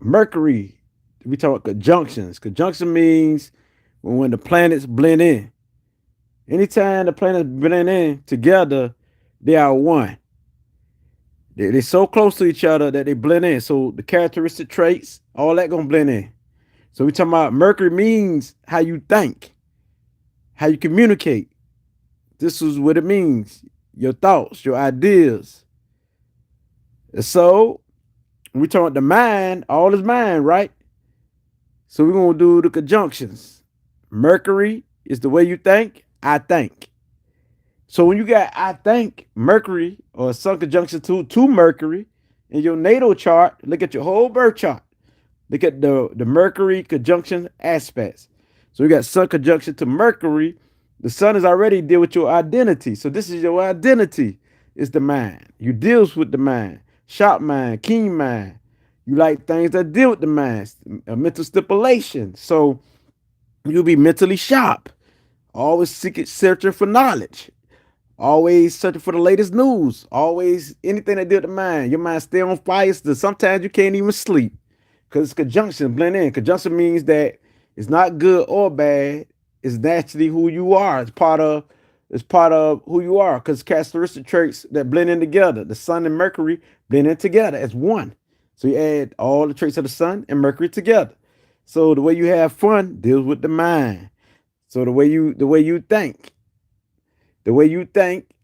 Mercury, we talk about conjunctions. Conjunction means when the planets blend in. Anytime the planets blend in together, they are one. They're so close to each other that they blend in. So the characteristic traits, all that gonna blend in. So we talking about Mercury means how you think, how you communicate. This is what it means. Your thoughts, your ideas. So we talking about the mind, all is mind, right? So we're gonna do the conjunctions. Mercury is the way you think, I think. So when you got I think Mercury or Sun conjunction to Mercury in your natal chart, look at your whole birth chart. Look at the Mercury conjunction aspects. So you got Sun conjunction to Mercury. The Sun is already deal with your identity. So this is your identity. Is the mind. You deals with the mind. Sharp mind, keen mind. You like things that deal with the mind. A mental stipulation. So you'll be mentally sharp. Always searching for knowledge. Always searching for the latest news. Always anything that deal with the mind. Your mind stay on fire. So sometimes you can't even sleep because it's conjunction blend in. Conjunction means that it's not good or bad. It's naturally who you are. It's part of who you are because characteristic traits that blend in together. The Sun and Mercury blend in together as one. So you add all the traits of the Sun and Mercury together. So the way you have fun deals with the mind. So the way you think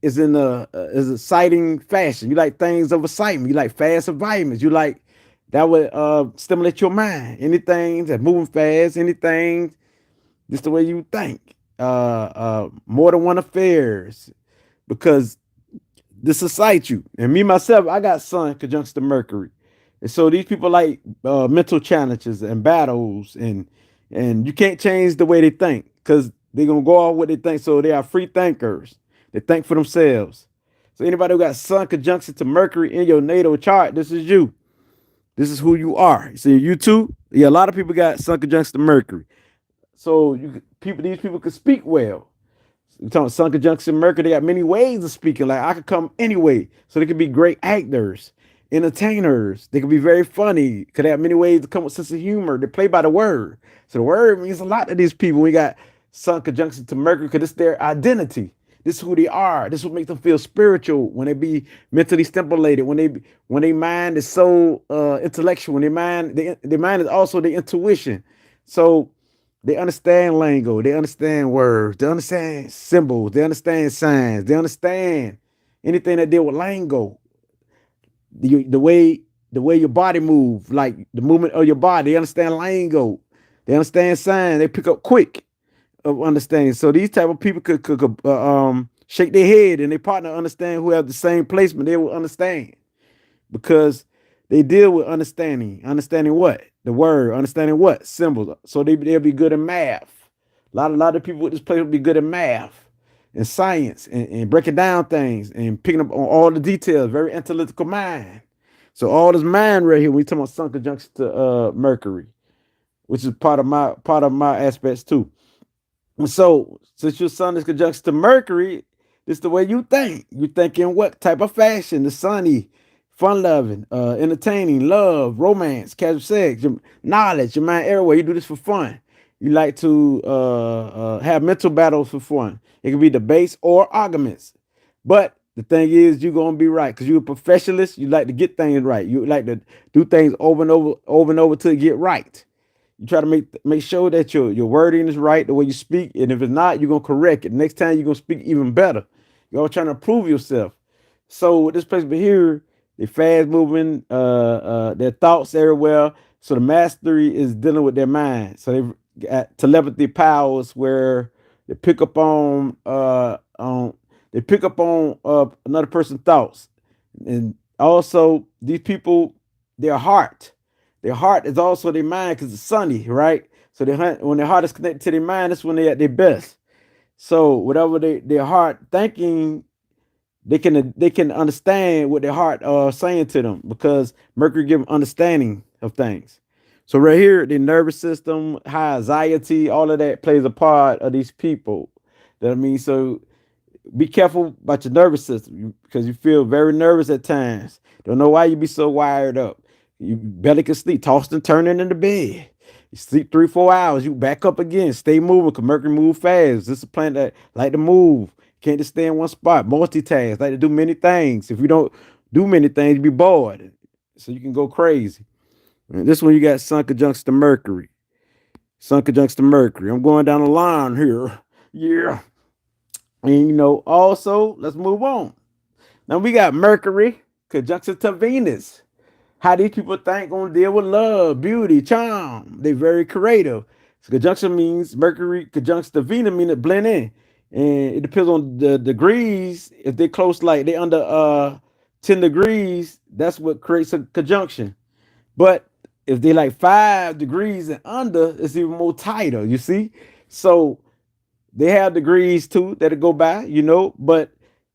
is in a is exciting fashion. You like things of excitement. You like fast environments. You like that would stimulate your mind. Anything that's moving fast, anything, just the way you think. More than one affairs, because this excites you. And me myself, I got Sun conjunction to Mercury, and so these people like mental challenges and battles, and you can't change the way they think because they're gonna go off what they think. So they are free thinkers. They think for themselves. So anybody who got Sun conjunction to Mercury in your natal chart, this is you. This is who you are. See, you too. Yeah, a lot of people got Sun conjunction to Mercury. So these people could speak well. We're talking Sun conjunction Mercury. They got many ways of speaking. Like I could come anyway. So they could be great actors, entertainers. They could be very funny. Could have many ways to come with sense of humor. They play by the word. So the word means a lot to these people. We got Sun conjunction to Mercury because it's their identity. This is who they are. This is what makes them feel spiritual when they be mentally stimulated. When they mind is so intellectual. When their mind is also the intuition. So they understand lingo. They understand words. They understand symbols. They understand signs. They understand anything that deal with lingo. The way your body move, like the movement of your body. They understand lingo. They understand signs. They pick up quick of understanding. So these type of people could shake their head and their partner understand who have the same placement. They will understand because they deal with understanding. Understanding what? The word. Understanding what? Symbols. So they'll be good in math. A lot of people with this place will be good in math and science and breaking down things and picking up on all the details. Very analytical mind. So all this mind right here, when we talk about Sun conjunction to Mercury, which is part of my aspects too. So since your Sun is conjunction to Mercury, it's the way you think. You think in what type of fashion? The sunny, fun loving, entertaining, love, romance, casual sex, your knowledge, your mind everywhere. You do this for fun. You like to have mental battles for fun. It can be debates or arguments. But the thing is, you're gonna be right because you're a professionalist. You like to get things right. You like to do things over and over till you get right. You try to make sure that your wording is right, the way you speak, and if it's not, you're gonna correct it. Next time you're gonna speak even better. You're all trying to prove yourself. So with this place over here, they fast moving, their thoughts everywhere. So the mastery is dealing with their mind. So they got telepathy powers where they pick up on another person's thoughts, and also these people, their heart. Their heart is also their mind because it's sunny, right? So when their heart is connected to their mind, that's when they're at their best. So whatever their heart thinking, they can understand what their heart saying to them because Mercury give them understanding of things. So right here, the nervous system, high anxiety, all of that plays a part of these people. That I mean, so be careful about your nervous system because you feel very nervous at times. Don't know why you be so wired up. You barely can sleep, tossed and turning in the bed. You sleep 3, 4 hours, you back up again, stay moving, because Mercury move fast. This is a planet that like to move. Can't just stay in one spot, multitask, like to do many things. If you don't do many things, you be bored. So you can go crazy. And this one you got Sun conjuncts to Mercury. Sun conjuncts to Mercury. I'm going down the line here. Yeah. And also, let's move on. Now we got Mercury conjunction to Venus. How these people think gonna deal with love, beauty, charm. They very creative. So conjunction means Mercury conjuncts to Venus, mean it blend in. And it depends on the degrees. If they close, like they under 10 degrees, that's what creates a conjunction. But if they like 5 degrees and under, it's even more tighter, you see? So they have degrees too that go by, but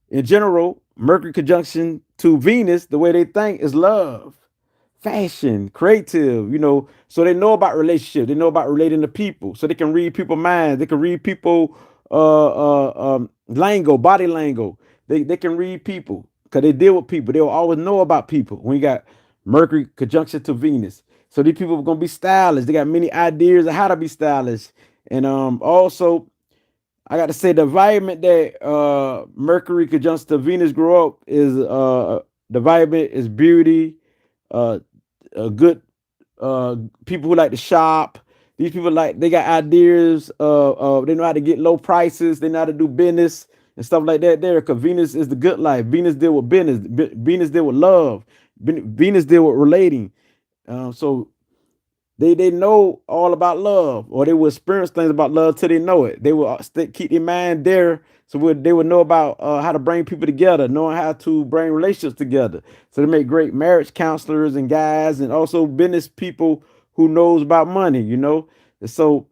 in general, Mercury conjunction to Venus, the way they think is love, fashion, creative, so they know about relationships, they know about relating to people, so they can read people's minds, they can read people lingo, body lingo. They can read people because they deal with people. They'll always know about people when you got Mercury conjunction to Venus. So these people are gonna be stylish. They got many ideas of how to be stylish. And also I got to say the environment that Mercury conjuncts to Venus grow up is the environment is beauty, uh, good people who like to shop. These people they got ideas. They know how to get low prices. They know how to do business and stuff like that. There, because Venus is the good life. Venus deal with business. Venus deal with love. Venus deal with relating. So they know all about love, or they will experience things about love till they know it. They will keep their mind there, so they will know about how to bring people together, knowing how to bring relationships together. So they make great marriage counselors and guys, and also business people who knows about money. And so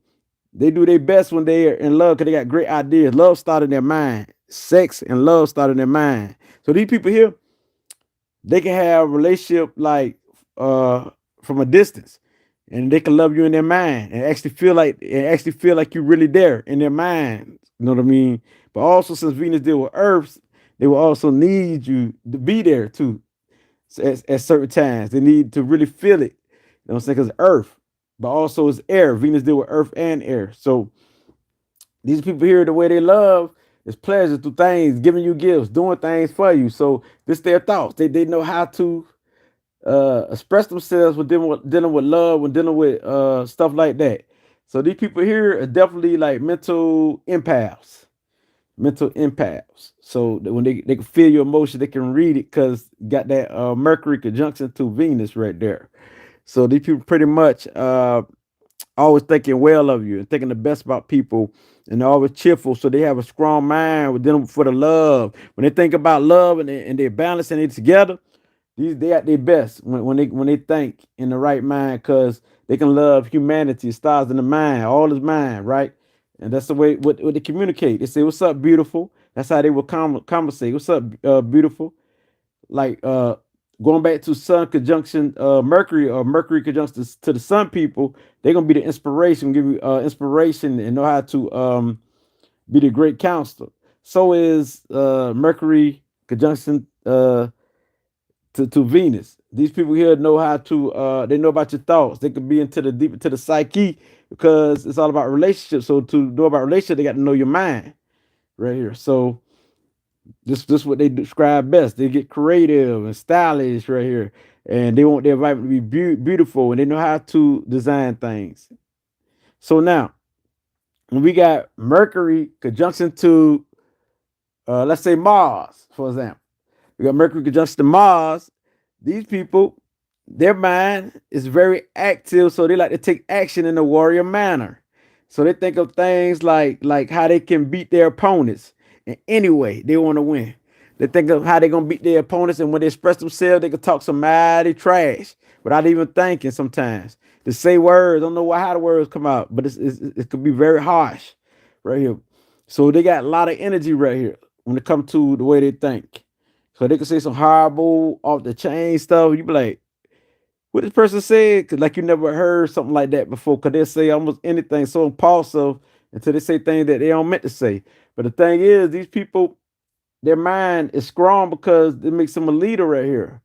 they do their best when they are in love because they got great ideas. Love started in their mind. Sex and love started in their mind. So these people here, they can have a relationship like from a distance, and they can love you in their mind and actually feel like you're really there in their mind. You know what I mean? But also, since Venus deal with Earth, they will also need you to be there too. At certain times, they need to really feel it. You know what I'm saying? Because Earth, but also it's air. Venus deal with Earth and air. So these people here, the way they love is pleasure through things, giving you gifts, doing things for you. So this their thoughts. They know how to express themselves when dealing with love, when dealing with stuff like that. So these people here are definitely like mental empaths. Mental empaths. So that when they can feel your emotion, they can read it because got that Mercury conjunction to Venus right there. So these people pretty much always thinking well of you and thinking the best about people, and they're always cheerful. So they have a strong mind with them for the love. When they think about love and they're balancing it together, they at their best when they think in the right mind, because they can love humanity. It starts in the mind, all is mind, right? And that's the way what they communicate. They say, "What's up, beautiful?" That's how they will conversate. "What's up, beautiful?" Like going back to Sun conjunction Mercury, or Mercury conjunction to the Sun people, they're gonna be the inspiration, give you inspiration, and know how to be the great counselor. So is Mercury conjunction to Venus. These people here know how to they know about your thoughts. They could be into the deep into the psyche, because it's all about relationships. So to know about relationships, they got to know your mind right here. So this what they describe best. They get creative and stylish right here, and they want their environment to be beautiful, and they know how to design things. So now, when we got Mercury conjunction to let's say Mars, for example. We got Mercury conjunction to Mars. These people, their mind is very active, so they like to take action in a warrior manner. So they think of things like how they can beat their opponents in any way they want to win. They think of how they're gonna beat their opponents, and when they express themselves, they can talk some mighty trash without even thinking. Sometimes to say words, don't know how the words come out, but it could be very harsh, right here. So they got a lot of energy right here when it comes to the way they think. So they can say some horrible, off the chain stuff. You be like, what this person said? Cause like you never heard something like that before. Cause they say almost anything so impulsive until they say things that they don't meant to say. But the thing is, these people, their mind is strong because it makes them a leader right here.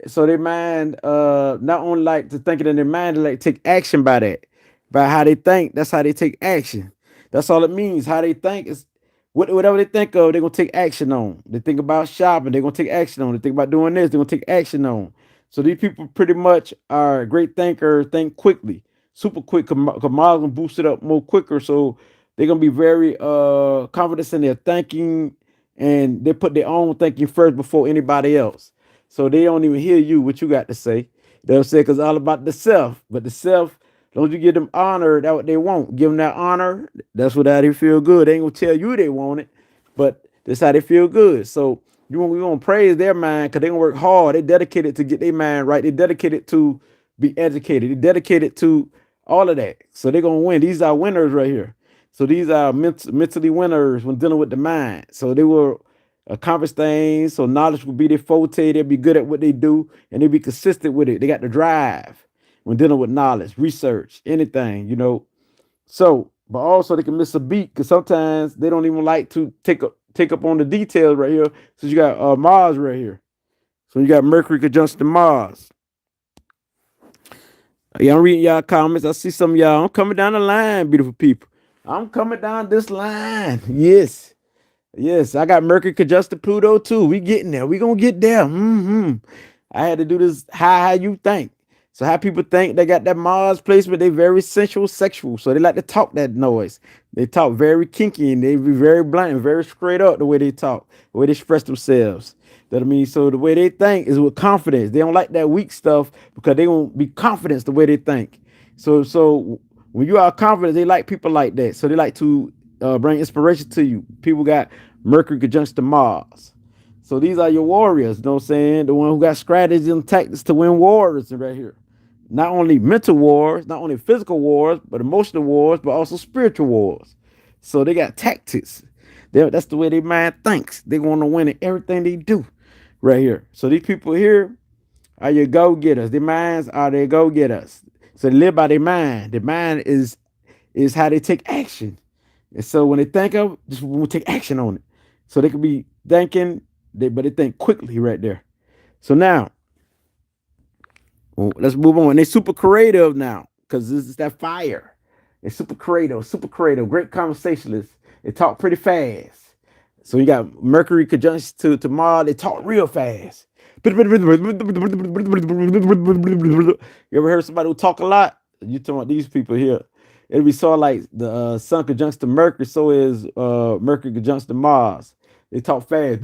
So their mind not only like to think it in their mind, they like take action by that. By how they think, that's how they take action. That's all it means. How they think is whatever they think of, they're gonna take action on. They think about shopping, they're gonna take action on. They think about doing this, they're gonna take action on. So these people pretty much are great thinkers, think quickly, super quick. Kamala gonna boost it up more quicker. So they're gonna be very confident in their thinking, and they put their own thinking first before anybody else. So they don't even hear you, what you got to say. They'll say, because it's all about the self. But the self, don't you give them honor, that's what they want. Give them that honor. That's what how they feel good. They ain't going to tell you they want it, but that's how they feel good. So we want to praise their mind because they going to work hard. They dedicated to get their mind right. They dedicated to be educated. They dedicated to all of that. So they're going to win. These are winners right here. So these are mentally winners when dealing with the mind. So they will accomplish things. So knowledge will be their forte. They'll be good at what they do, and they'll be consistent with it. They got the drive when dealing with knowledge, research, anything. So, but also they can miss a beat because sometimes they don't even like to take up on the details right here. So you got Mars right here. So you got Mercury conjunction to Mars. Yeah, I'm reading y'all comments. I see some of y'all. I'm coming down the line, beautiful people. I'm coming down this line. Yes. Yes, I got Mercury conjunct Pluto too. We getting there. We gonna get there. I had to do this. How you think? So how people think they got that Mars placement? They very sensual, sexual. So they like to talk that noise. They talk very kinky and they be very blunt and very straight up the way they talk, the way they express themselves. That I mean, so the way they think is with confidence. They don't like that weak stuff because they won't be confident the way they think. So when you are confident, they like people like that. So they like to bring inspiration to you. People got Mercury conjunct to Mars. So these are your warriors, you know what I'm saying? The one who got strategies and tactics to win wars right here. Not only mental wars, not only physical wars, but emotional wars, but also spiritual wars. So they got tactics. That's the way their mind thinks. They want to win in everything they do right here. So these people here are your go-getters. Their minds are their go-getters. So they live by their mind. Their mind is how they take action. And so when they think of, just we'll take action on it. So they could be thinking, but they think quickly right there. So now, let's move on. They're super creative now because this is that fire. They're super creative, great conversationalists. They talk pretty fast. So you got Mercury conjunct to Mars. They talk real fast. You ever heard somebody who talk a lot? You talking about these people here? It'll be sort of like the Sun conjunct to Mercury. So is Mercury conjunct to Mars. They talk fast.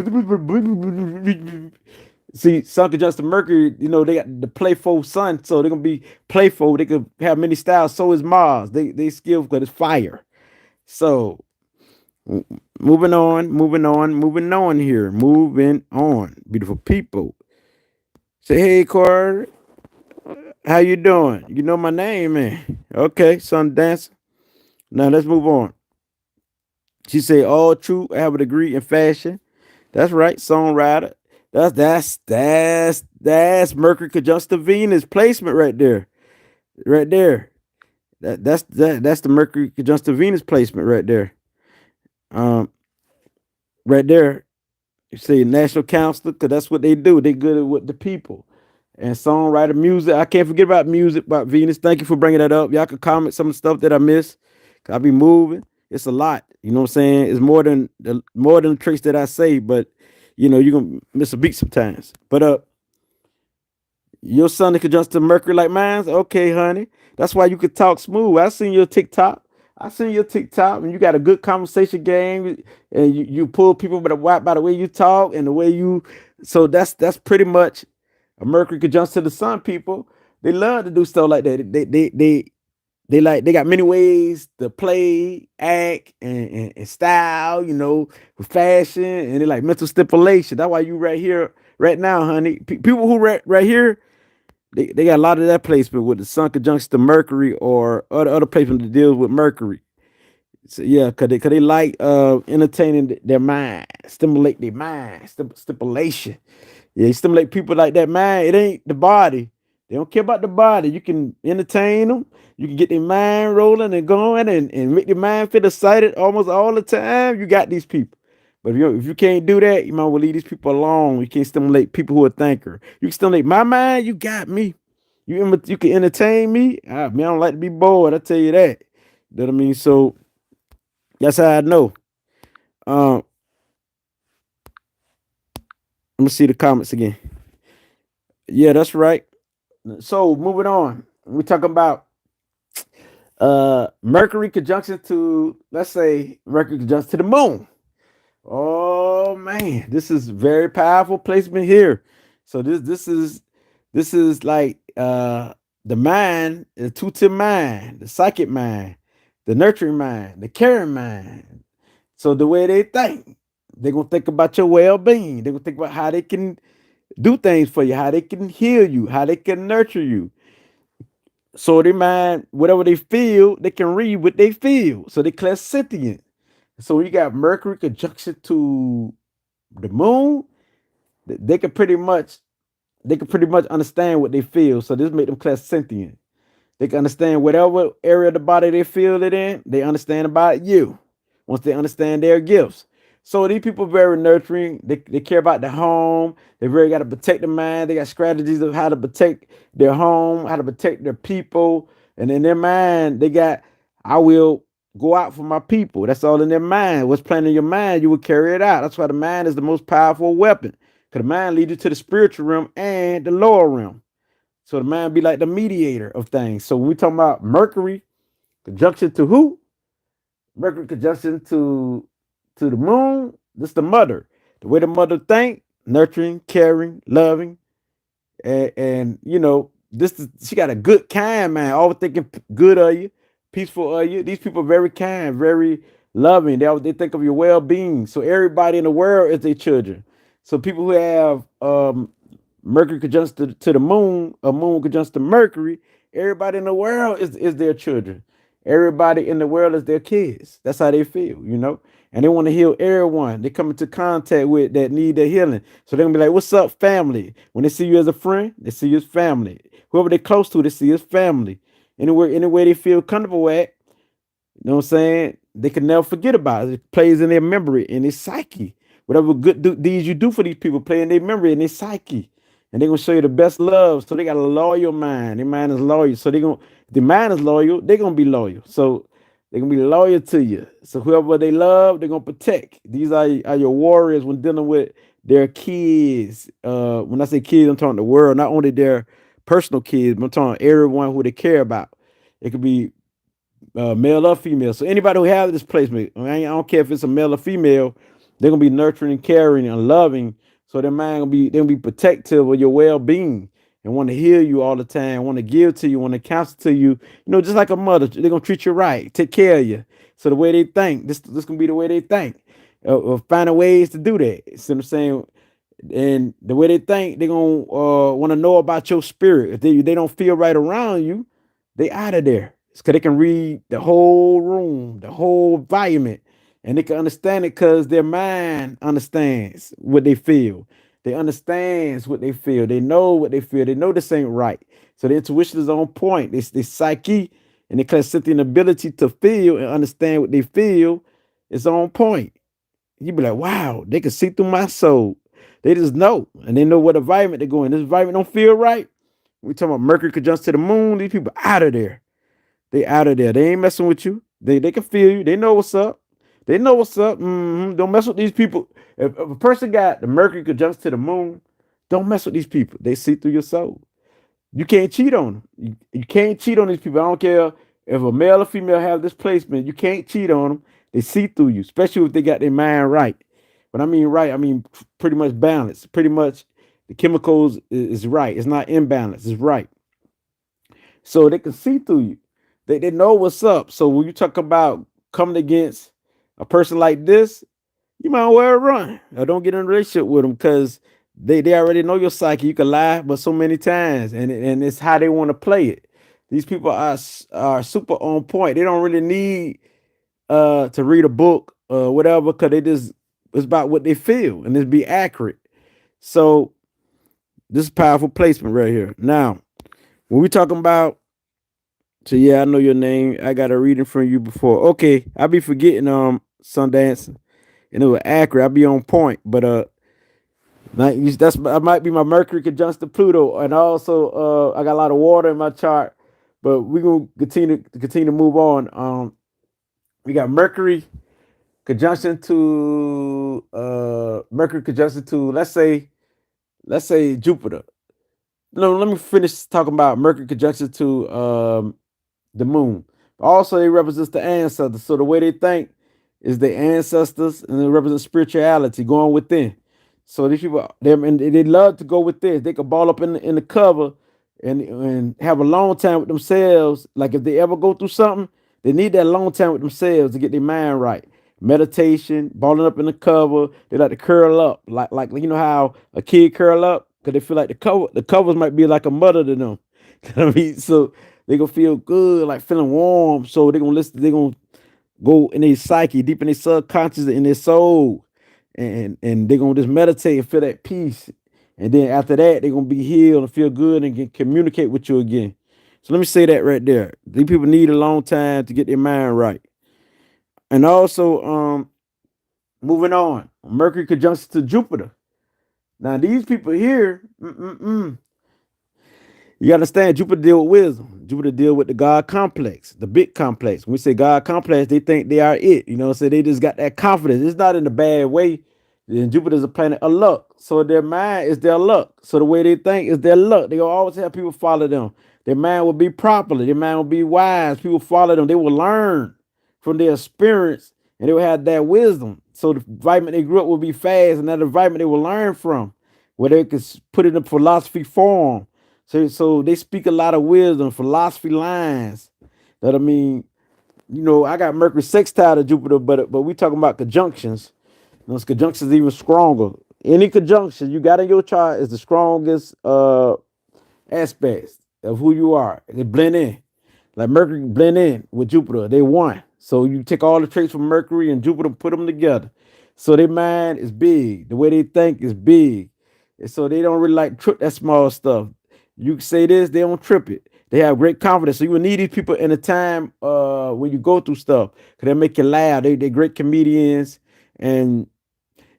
See, Sun conjunct to Mercury, they got the playful Sun, so they're gonna be playful. They could have many styles. So is Mars. They skill because it's fire. So moving on here. Moving on, beautiful people. Say hey, Carter. How you doing? You know my name, man. Okay, Sun Dancer. Now let's move on. She said, all true. I have a degree in fashion. That's right, songwriter. That's Mercury conjunct Venus placement right there. Right there. That's the Mercury conjunct Venus placement right there. Right there. You say national counselor, because that's what they do. They good with the people. And songwriter, music. I can't forget about music, about Venus. Thank you for bringing that up. Y'all can comment some of the stuff that I missed. I be moving. It's a lot. You know what I'm saying? It's more than the tricks that I say, but you're gonna miss a beat sometimes. But your son conjunct to Mercury like mine. Okay, honey. That's why you could talk smooth. I seen your TikTok. And you got a good conversation game, and you pull people by the way you talk and the way you. So that's pretty much a Mercury conjunct to the Sun. People, they love to do stuff like that. They got many ways to play, act, and style, with fashion, and they like mental stipulation. That's why you right here, right now, honey. People who right here, they got a lot of that placement with the Sun conjunction to Mercury or other placement that deals with Mercury. So yeah, cause they like entertaining their mind, stimulate their mind, stipulation. Yeah, you stimulate people like that mind. It ain't the body. They don't care about the body. You can entertain them. You can get their mind rolling and going and make their mind feel excited almost all the time. You got these people. But if you can't do that, you might well leave these people alone. You can't stimulate people who are thinker. You can stimulate my mind. You got me. You can entertain me. Man, I don't like to be bored. I tell you that. You know what I mean? So that's how I know. Um, let me see the comments again. Yeah, that's right. So moving on, we talking about Mercury conjunction to, let's say, Mercury conjunction to the moon. Oh man, this is very powerful placement here. So this is like the mind, the intuitive mind, the psychic mind, the nurturing mind, the caring mind. So the way they think, they're gonna think about your well-being. They're gonna think about how they can do things for you, how they can heal you, how they can nurture you. So they mind, whatever they feel, they can read what they feel. So they clairsentient. So when you got Mercury conjunction to the moon, they can pretty much understand what they feel. So this make them clairsentient. They can understand whatever area of the body they feel it in. They understand about you once they understand their gifts. So these people are very nurturing. They care about the home. They really got to protect the mind. They got strategies of how to protect their home, how to protect their people. And in their mind, they got, I will go out for my people. That's all in their mind. What's planning in your mind, you will carry it out. That's why the mind is the most powerful weapon. Because the mind leads you to the spiritual realm and the lower realm. So the mind be like the mediator of things. So when we talking about Mercury conjunction to who? Mercury conjunction to the moon. This is the mother. The way the mother think, nurturing, caring, loving, and you know, this is, she got a good kind man, always thinking good of you, peaceful of you. These people are very kind, very loving. They think of your well-being. So everybody in the world is their children. So people who have Mercury conjunction to the moon, a moon conjunction to Mercury, everybody in the world is their children. Everybody in the world is their kids. That's how they feel, you know? And they want to heal everyone they come into contact with that need their healing. So they're gonna be like, what's up, family? When they see you as a friend, they see you as family. Whoever they're close to, they see you as family. Anywhere they feel comfortable at, you know what I'm saying? They can never forget about it. It plays in their memory, in their psyche. Whatever good deeds you do for these people play in their memory, in their psyche. And they're gonna show you the best love. So they got a loyal mind. Their mind is loyal. So if the mind is loyal, they're gonna be loyal. So they're gonna be loyal to you. So whoever they love, they're gonna protect. These are your warriors when dealing with their kids. When I say kids, I'm talking the world, not only their personal kids, but I'm talking everyone who they care about. It could be male or female. So anybody who has this placement, I don't care if it's a male or female, they're gonna be nurturing, caring, and loving. So their mind they'll be protective of your well-being and want to heal you all the time, want to give to you, want to counsel to you. You know, just like a mother, they're gonna treat you right, take care of you. So the way they think, this gonna be the way they think. Finding ways to do that. See what I'm saying? And the way they think, they're gonna want to know about your spirit. If they don't feel right around you, they out of there. It's because they can read the whole room, the whole environment, and they can understand it because their mind understands what they feel. They understands what they feel. They know what they feel. They know this ain't right. So the intuition is on point. They psyche and the clairsentient ability to feel and understand what they feel is on point. You be like, wow, they can see through my soul. They just know, and they know what environment they're going. This environment don't feel right. We talking about Mercury conjunct to the moon. These people out of there. They out of there. They ain't messing with you. They can feel you. They know what's up. They know what's up. Don't mess with these people. If a person got the Mercury conjunct to the moon, don't mess with these people. They see through your soul. You can't cheat on them. You can't cheat on these people. I don't care if a male or female have this placement. You can't cheat on them. They see through you, especially if they got their mind right. When I mean right, I mean pretty much balanced. Pretty much the chemicals is right. It's not imbalanced. It's right. So they can see through you. They know what's up. So when you talk about coming against a person like this, you might well run or don't get in a relationship with them because they already know your psyche. You can lie, but so many times, and it's how they want to play it. These people are super on point. They don't really need to read a book or whatever because it's about what they feel and it's be accurate. So this is powerful placement right here. Now, when we talking about, so yeah, I know your name. I got a reading from you before. Okay, I be forgetting Sundance. and it was accurate. I'd be on point. But that might be my Mercury conjunct to Pluto, and also I got a lot of water in my chart. But we're gonna continue to move on. We got Mercury conjunction to let's say Jupiter. No, let me finish talking about Mercury conjunction to the moon. Also, they represent the ancestors. So the way they think is the ancestors, and they represent spirituality going within. So these people, they love to go with this. They could ball up in the cover and have a long time with themselves. Like if they ever go through something, they need that long time with themselves to get their mind right. Meditation, balling up in the cover. They like to curl up, like you know how a kid curl up because they feel like the covers might be like a mother to them. You know what I mean? So they gonna feel good, like feeling warm. So they gonna listen. They gonna go in their psyche, deep in their subconscious, in their soul, and they gonna just meditate and feel that peace. And then after that, they gonna be healed and feel good and can communicate with you again. So let me say that right there. These people need a long time to get their mind right. And also, moving on, Mercury conjunction to Jupiter. Now these people here, you understand, Jupiter deal with wisdom. Jupiter deal with the God complex, the big complex. When we say God complex, they think they are it. You know, so they just got that confidence. It's not in a bad way. And Jupiter is a planet of luck. So their mind is their luck. So the way they think is their luck. They will always have people follow them. Their mind will be properly. Their mind will be wise. People follow them. They will learn from their experience and they will have that wisdom. So the environment they grew up will be fast, and that environment they will learn from, where they can put it in philosophy form. So they speak a lot of wisdom, philosophy lines. That I mean, I got Mercury sextile to Jupiter, but we talking about conjunctions. Those conjunctions even stronger. Any conjunction you got in your chart is the strongest aspects of who you are. They blend in. Like Mercury blend in with Jupiter. They one. So you take all the traits from Mercury and Jupiter, put them together. So their mind is big. The way they think is big. And so they don't really like trip that small stuff. You can say this, they don't trip it. They have great confidence. So you will need these people in a time when you go through stuff. Because they make you laugh. They're great comedians. And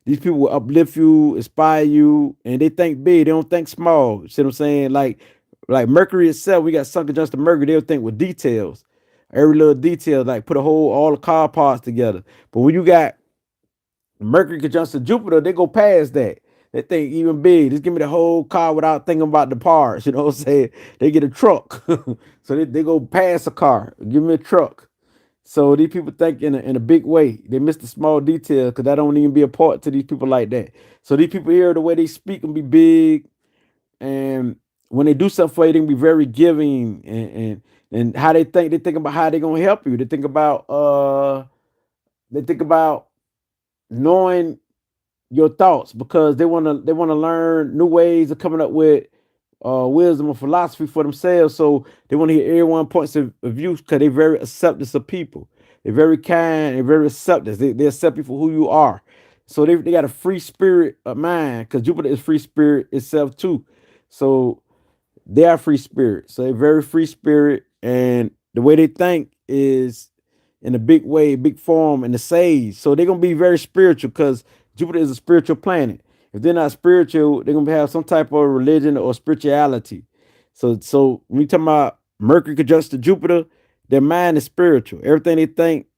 these people will uplift you, inspire you, and they think big. They don't think small. You see what I'm saying? Like Mercury itself, we got sunken just to Mercury. They'll think with details, every little detail, like put all the car parts together. But when you got Mercury conjunction to Jupiter, they go past that. They think even big. Just give me the whole car without thinking about the parts. You know what I'm saying? They get a truck. So they go past a car. Give me a truck. So these people think in a big way. They miss the small details because that don't even be a part to these people like that. So these people here, the way they speak can be big. And when they do something for you, they can be very giving and how they think about how they're gonna help you. They think about knowing your thoughts because they wanna learn new ways of coming up with wisdom or philosophy for themselves. So they want to hear everyone's points of view because they're very accepting of people. They're very kind and very accepting. They accept you for who you are. So they got a free spirit of mind because Jupiter is free spirit itself too. So they are free spirit. So they're very free spirit. And the way they think is in a big way, big form, in the sage. So they're gonna be very spiritual because Jupiter is a spiritual planet. If they're not spiritual, they're gonna have some type of religion or spirituality. So when you talk about Mercury conjunct to Jupiter, their mind is spiritual. Everything they think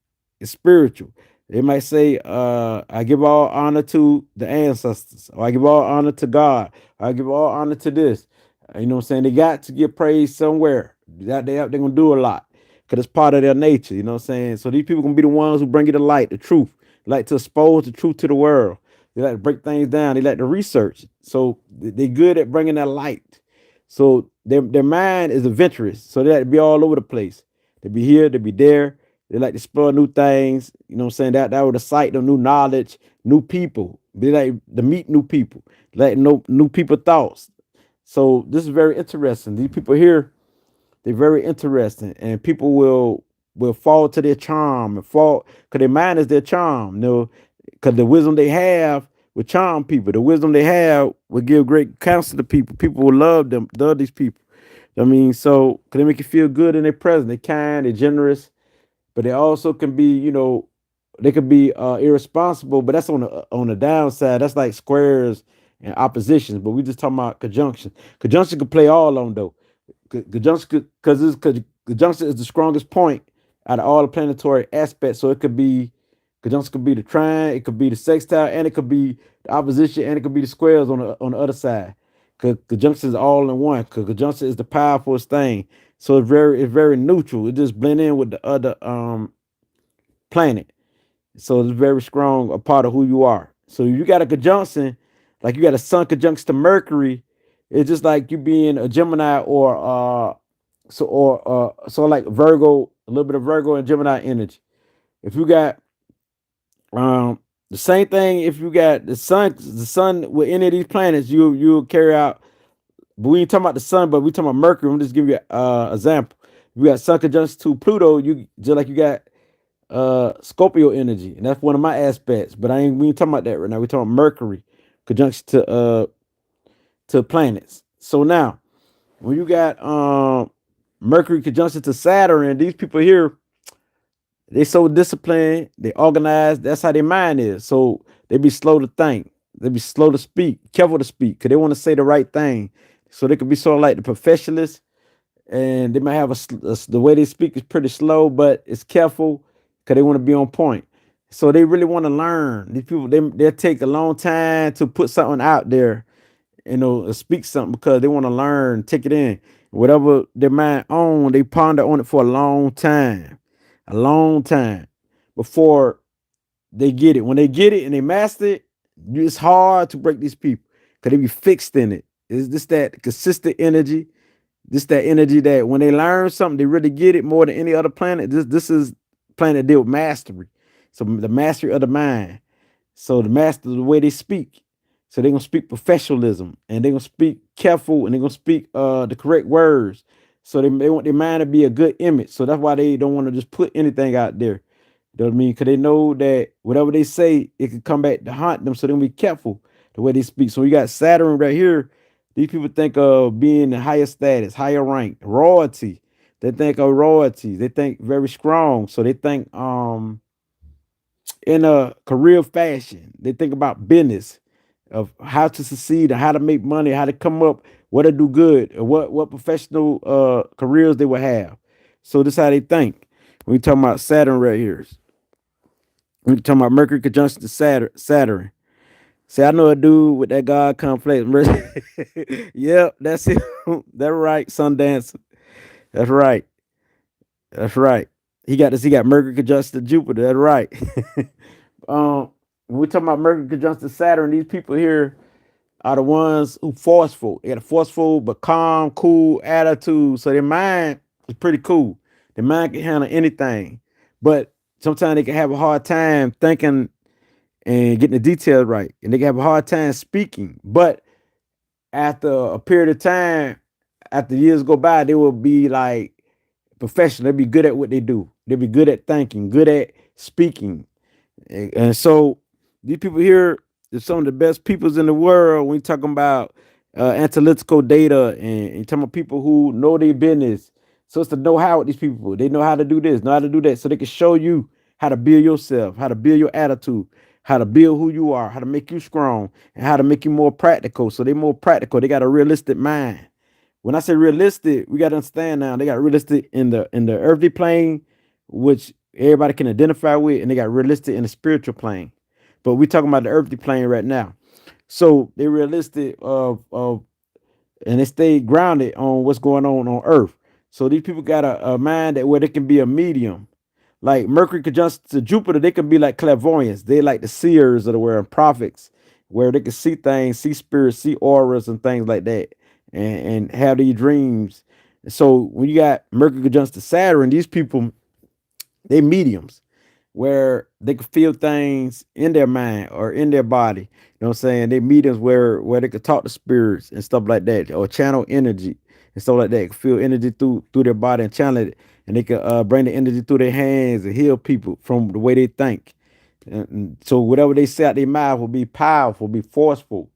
is spiritual. They might say, I give all honor to the ancestors, or I give all honor to God, or I give all honor to this. You know what I'm saying? They got to get praise somewhere. They're gonna do a lot because it's part of their nature. You know what I'm saying? So these people gonna be the ones who bring you the light, the truth. They like to expose the truth to the world. They like to break things down. They like to research. So they're good at bringing that light. So their mind is adventurous. So they like to be all over the place. They be here, they be there. They like to explore new things. You know what I'm saying? That would excite them, new knowledge, new people. They like to meet new people. They like know new people thoughts. So this is very interesting. These people here, they're very interesting, and people will fall to their charm and fall because their mind is their charm. Because the wisdom they have will charm people. The wisdom they have will give great counsel to people. People will love them, love these people. I mean, so because they make you feel good in their presence. They're kind, they're generous, but they also can be, They could be irresponsible, but that's on the downside. That's like squares and oppositions. But we just talking about conjunction. Conjunction could play all on though. Conjunction because conjunction is the strongest point out of all the planetary aspects. So it could be conjunction could be the trine, it could be the sextile, and it could be the opposition, and it could be the squares on the other side. Cause conjunction is all in one. Cause conjunction is the powerfulest thing. So it's very neutral. It just blend in with the other planet. So it's very strong a part of who you are. So you got a conjunction, like you got a sun conjunction to Mercury. It's just like you being a Gemini or like Virgo, a little bit of Virgo and Gemini energy. If you got the same thing, if you got the sun with any of these planets, you'll carry out. But we ain't talking about the sun, but we talking about Mercury. I'm just give you an example. You got sun conjunction to Pluto, you just like you got Scorpio energy, and that's one of my aspects. But we ain't talking about that right now. We talking about Mercury conjunction to planets. So now when you got Mercury conjunction to Saturn, these people here, they so disciplined, they organized. That's how their mind is. So they be slow to think, they be slow to speak, careful to speak, because they want to say the right thing. So they could be sort of like the professionalists, and they might have the way they speak is pretty slow, but it's careful because they want to be on point. So they really want to learn. These people, they take a long time to put something out there, speak something because they want to learn, take it in. Whatever their mind on, they ponder on it for a long time before they get it. When they get it and they master it, it's hard to break these people because they be fixed in it. It's just that consistent energy. This that energy that when they learn something, they really get it more than any other planet. This is planet that deal with mastery. So the mastery of the mind. So the master the way they speak. So they're gonna speak professionalism and they're gonna speak careful and they're gonna speak the correct words. So they want their mind to be a good image. So that's why they don't want to just put anything out there. You know what I mean? Because they know that whatever they say, it can come back to haunt them. So they're gonna be careful the way they speak. So you got Saturn right here. These people think of being in higher status, higher rank, royalty. They think of royalty. They think very strong. So they think in a career fashion. They think about business, of how to succeed and how to make money, how to come up, what to do good, or what professional careers they will have. So this is how they think. We talking about Saturn right here. We talking about Mercury conjunction to Saturn. See, I know a dude with that God complex. Yep, that's it. That's right, Sundance. That's right. That's right. He got this. He got Mercury conjunction to Jupiter. That's right. When we talking about Mercury conjunction to Saturn, these people here are the ones who forceful. They got a forceful but calm, cool attitude. So their mind is pretty cool. Their mind can handle anything, but sometimes they can have a hard time thinking and getting the details right, and they can have a hard time speaking. But after a period of time, after years go by, they will be like professional. They'll be good at what they do. They'll be good at thinking, good at speaking. And so these people here are some of the best peoples in the world when you're talking about analytical data and you're talking about people who know their business. So it's the know-how with these people. They know how to do this, know how to do that. So they can show you how to build yourself, how to build your attitude, how to build who you are, how to make you strong, and how to make you more practical. So they're more practical. They got a realistic mind. When I say realistic, we got to understand now they got realistic in the earthly plane, which everybody can identify with, and they got realistic in the spiritual plane. But we're talking about the earthly plane right now. So they realistic of and they stay grounded on what's going on Earth. So these people got a mind that where they can be a medium. Like Mercury conjunction to Jupiter, they can be like clairvoyants. They like the seers of the world, prophets, where they can see things, see spirits, see auras and things like that, and have these dreams. So when you got Mercury conjunction to Saturn, these people, they mediums where they can feel things in their mind or in their body. You know what I'm saying? They mediums where they could talk to spirits and stuff like that, or channel energy and stuff like that. They can feel energy through their body and channel it, and they can bring the energy through their hands and heal people from the way they think. And so whatever they say out their mouth will be powerful, be forceful,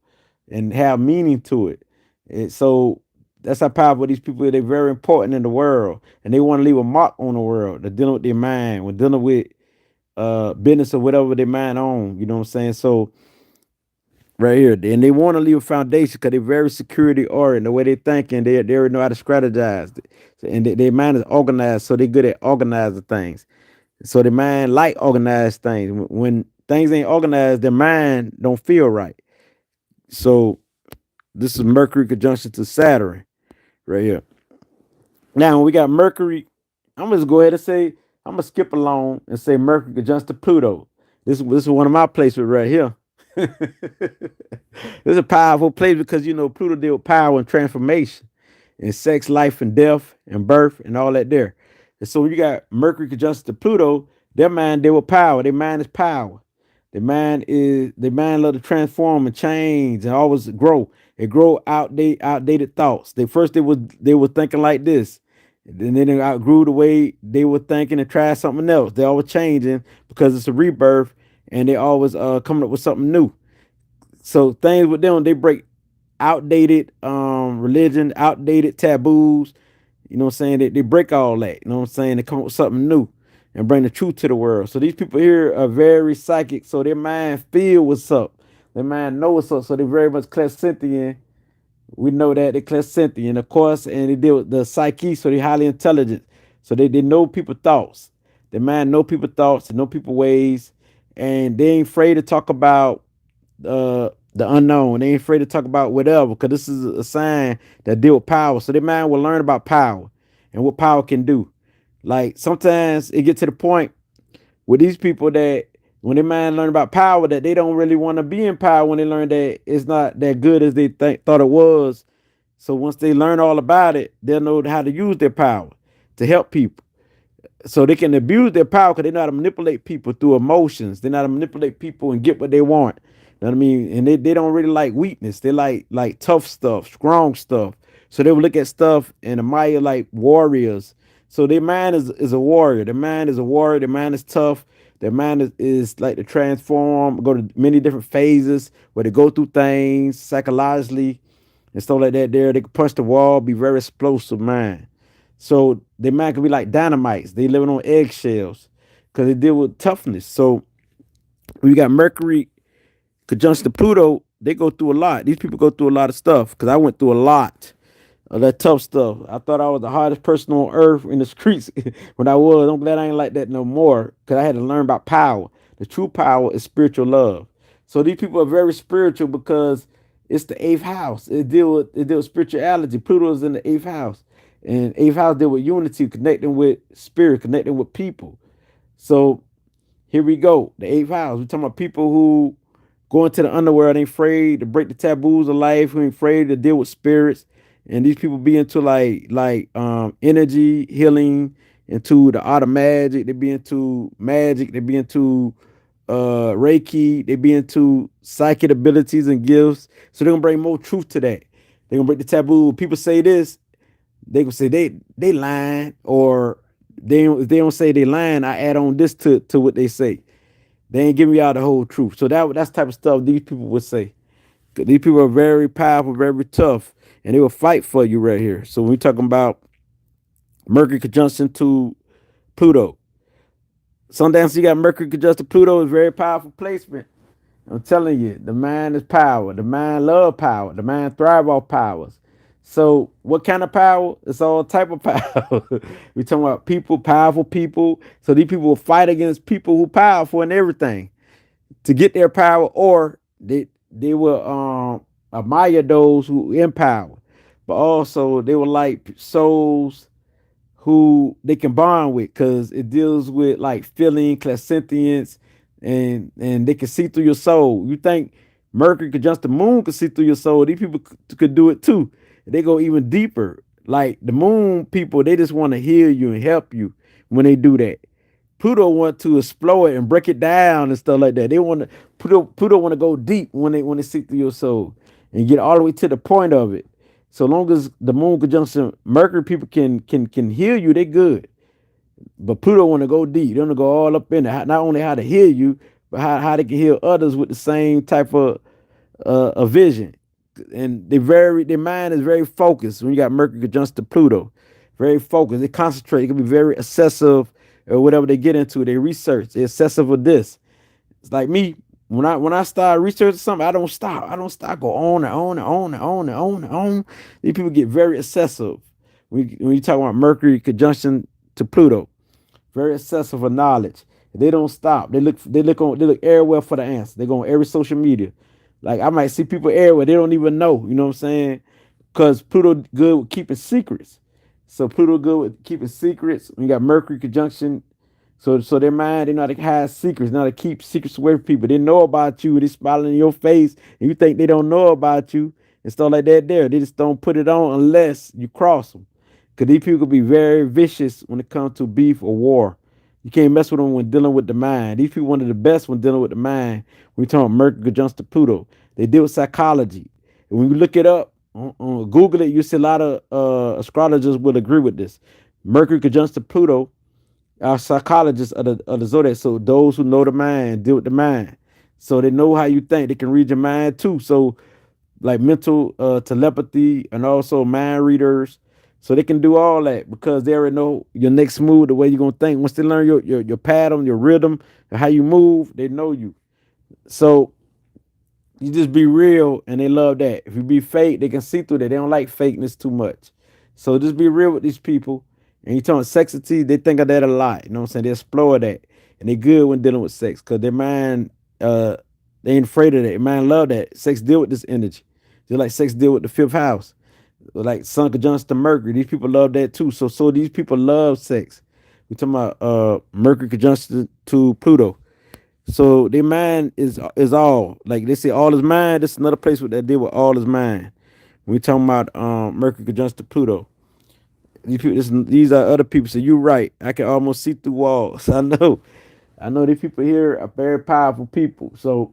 and have meaning to it. And so that's how powerful these people are. They're very important in the world, and they want to leave a mark on the world. They're dealing with their mind, we're dealing with business or whatever they mind on. You know what I'm saying? So right here, and they want to leave a foundation because they're very security oriented. The way they think, and they already know how to strategize, and their mind is organized, so they're good at organizing things. So the mind like organized things. When things ain't organized, their mind don't feel right. So this is Mercury conjunction to Saturn right here. Now when we got Mercury, I'm gonna just go ahead and say I'm gonna skip along and say Mercury conjunction to Pluto. This is one of my placements right here. This is a powerful place because you know Pluto deal with power and transformation and sex, life, and death, and birth, and all that there. And so when you got Mercury conjunction to Pluto, their mind deal with power. Their mind is power. The mind love to transform and change and always grow. It grow outdated thoughts. They were thinking like this. And then they outgrew the way they were thinking and tried something else. They always changing because it's a rebirth and they always coming up with something new. So things with them, they break outdated religion, outdated taboos. You know what I'm saying? They break all that. You know what I'm saying? They come up with something new and bring the truth to the world. So these people here are very psychic. So their mind feel what's up. Their mind know what's up. So they're very much clairsentient. We know that they're clairsentient, of course, and they deal with the psyche, so they're highly intelligent. So they know people's thoughts. Their mind know people's thoughts, they know people's ways, and they ain't afraid to talk about the unknown. They ain't afraid to talk about whatever, because this is a sign that deal with power. So their mind will learn about power and what power can do. Like sometimes it get to the point with these people that when their mind learn about power, that they don't really want to be in power when they learn that it's not that good as they thought it was. So once they learn all about it, they'll know how to use their power to help people. So they can abuse their power because they know how to manipulate people through emotions. They know how to manipulate people and get what they want. You know what I mean? And they don't really like weakness. They like tough stuff, strong stuff. So they will look at stuff and admire like warriors. So their mind is a warrior. Their mind is a warrior. Their mind is tough. Their mind is like to transform, go to many different phases where they go through things psychologically and stuff like that. There, they can punch the wall, be very explosive mind. So their mind can be like dynamites. They living on eggshells because they deal with toughness. So when you got Mercury conjunction to Pluto, they go through a lot. These people go through a lot of stuff because I went through a lot of that tough stuff. I thought I was the hardest person on earth in the streets when I was. I'm glad I ain't like that no more because I had to learn about power. The true power is spiritual love. So these people are very spiritual because it's the eighth house. It deal with spirituality. Pluto is in the eighth house, and eighth house deal with unity, connecting with spirit, connecting with people. So here we go. The eighth house. We're talking about people who go into the underworld, ain't afraid to break the taboos of life, who ain't afraid to deal with spirits. And these people be into energy, healing, into the art of magic. They be into magic. They be into Reiki. They be into psychic abilities and gifts. So they're gonna bring more truth to that. They're gonna break the taboo. People say this, they gonna say they lying, or if they don't say they lying, I add on this to what they say. They ain't giving you all the whole truth. So that's the type of stuff these people would say. These people are very powerful, very tough, and they will fight for you right here. So when we're talking about Mercury conjunction to Pluto, sometimes you got Mercury conjunction to Pluto is very powerful placement. I'm telling you, the mind is power. The mind love power. The mind thrive off powers. So what kind of power? It's all type of power. We talking about people, powerful people. So these people will fight against people who powerful and everything to get their power, or they will admire those who in power, but also they will like souls who they can bond with because it deals with like feeling, clairsentience, and they can see through your soul. You think Mercury conjunct the moon could see through your soul? These people could do it too. They go even deeper. Like the moon people, they just want to heal you and help you when they do that. Pluto want to explore it and break it down and stuff like that. They want to Pluto want to go deep when they see through your soul and get all the way to the point of it. So long as the moon conjunction Mercury people can heal you, they good. But Pluto want to go deep. They want to go all up in it. Not only how to heal you, but how they can heal others with the same type of a vision. And their mind is very focused when you got Mercury conjunction to Pluto. Very focused. They concentrate. They can be very obsessive or whatever they get into. They research. They're obsessive with this. It's like me. When I start researching something, I don't stop. I don't stop. Go on and on and on and on and on and on. These people get very obsessive. When you talk about Mercury conjunction to Pluto, very obsessive of knowledge. They don't stop. They look everywhere for the answer. They go on every social media. Like I might see people everywhere. They don't even know. You know what I'm saying? Because Pluto good with keeping secrets. So Pluto good with keeping secrets. We got Mercury conjunction. So their mind, they know how to hide secrets, know how to keep secrets away from people. They know about you, they smiling in your face, and you think they don't know about you and stuff like that there. They just don't put it on unless you cross them. Because these people can be very vicious when it comes to beef or war. You can't mess with them when dealing with the mind. These people one of the best when dealing with the mind. When we talk about Mercury conjunction to Pluto, they deal with psychology. And when you look it up, on Google it, you see a lot of astrologers will agree with this. Mercury conjunction to Pluto, our psychologists of the zodiac. So those who know the mind deal with the mind. So they know how you think. They can read your mind too. So like mental telepathy and also mind readers. So they can do all that because they already know your next move, the way you're gonna think. Once they learn your pattern, your rhythm, and how you move, they know you. So you just be real and they love that. If you be fake, they can see through that. They don't like fakeness too much. So just be real with these people. And you talking sexity, they think of that a lot. You know what I'm saying? They explore that. And they good when dealing with sex. Cause their mind they ain't afraid of that. Their mind love that. Sex deal with this energy. Just like sex deal with the fifth house. Like Sun conjunction to Mercury. These people love that too. So these people love sex. We talking about Mercury conjunction to Pluto. So their mind is all. Like they say all is mind. This is another place where they deal with all is mind. We talking about Mercury conjunction to Pluto. These are other people. So you're right. I can almost see through walls. I know these people here are very powerful people. So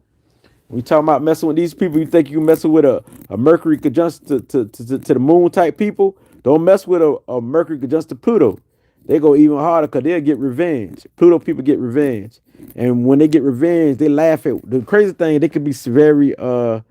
when you talking about messing with these people, you think you messing with a Mercury conjunction to the moon type people. Don't mess with a Mercury conjunction to Pluto. They go even harder because they'll get revenge. Pluto people get revenge. And when they get revenge, they laugh at the crazy thing. They could be very a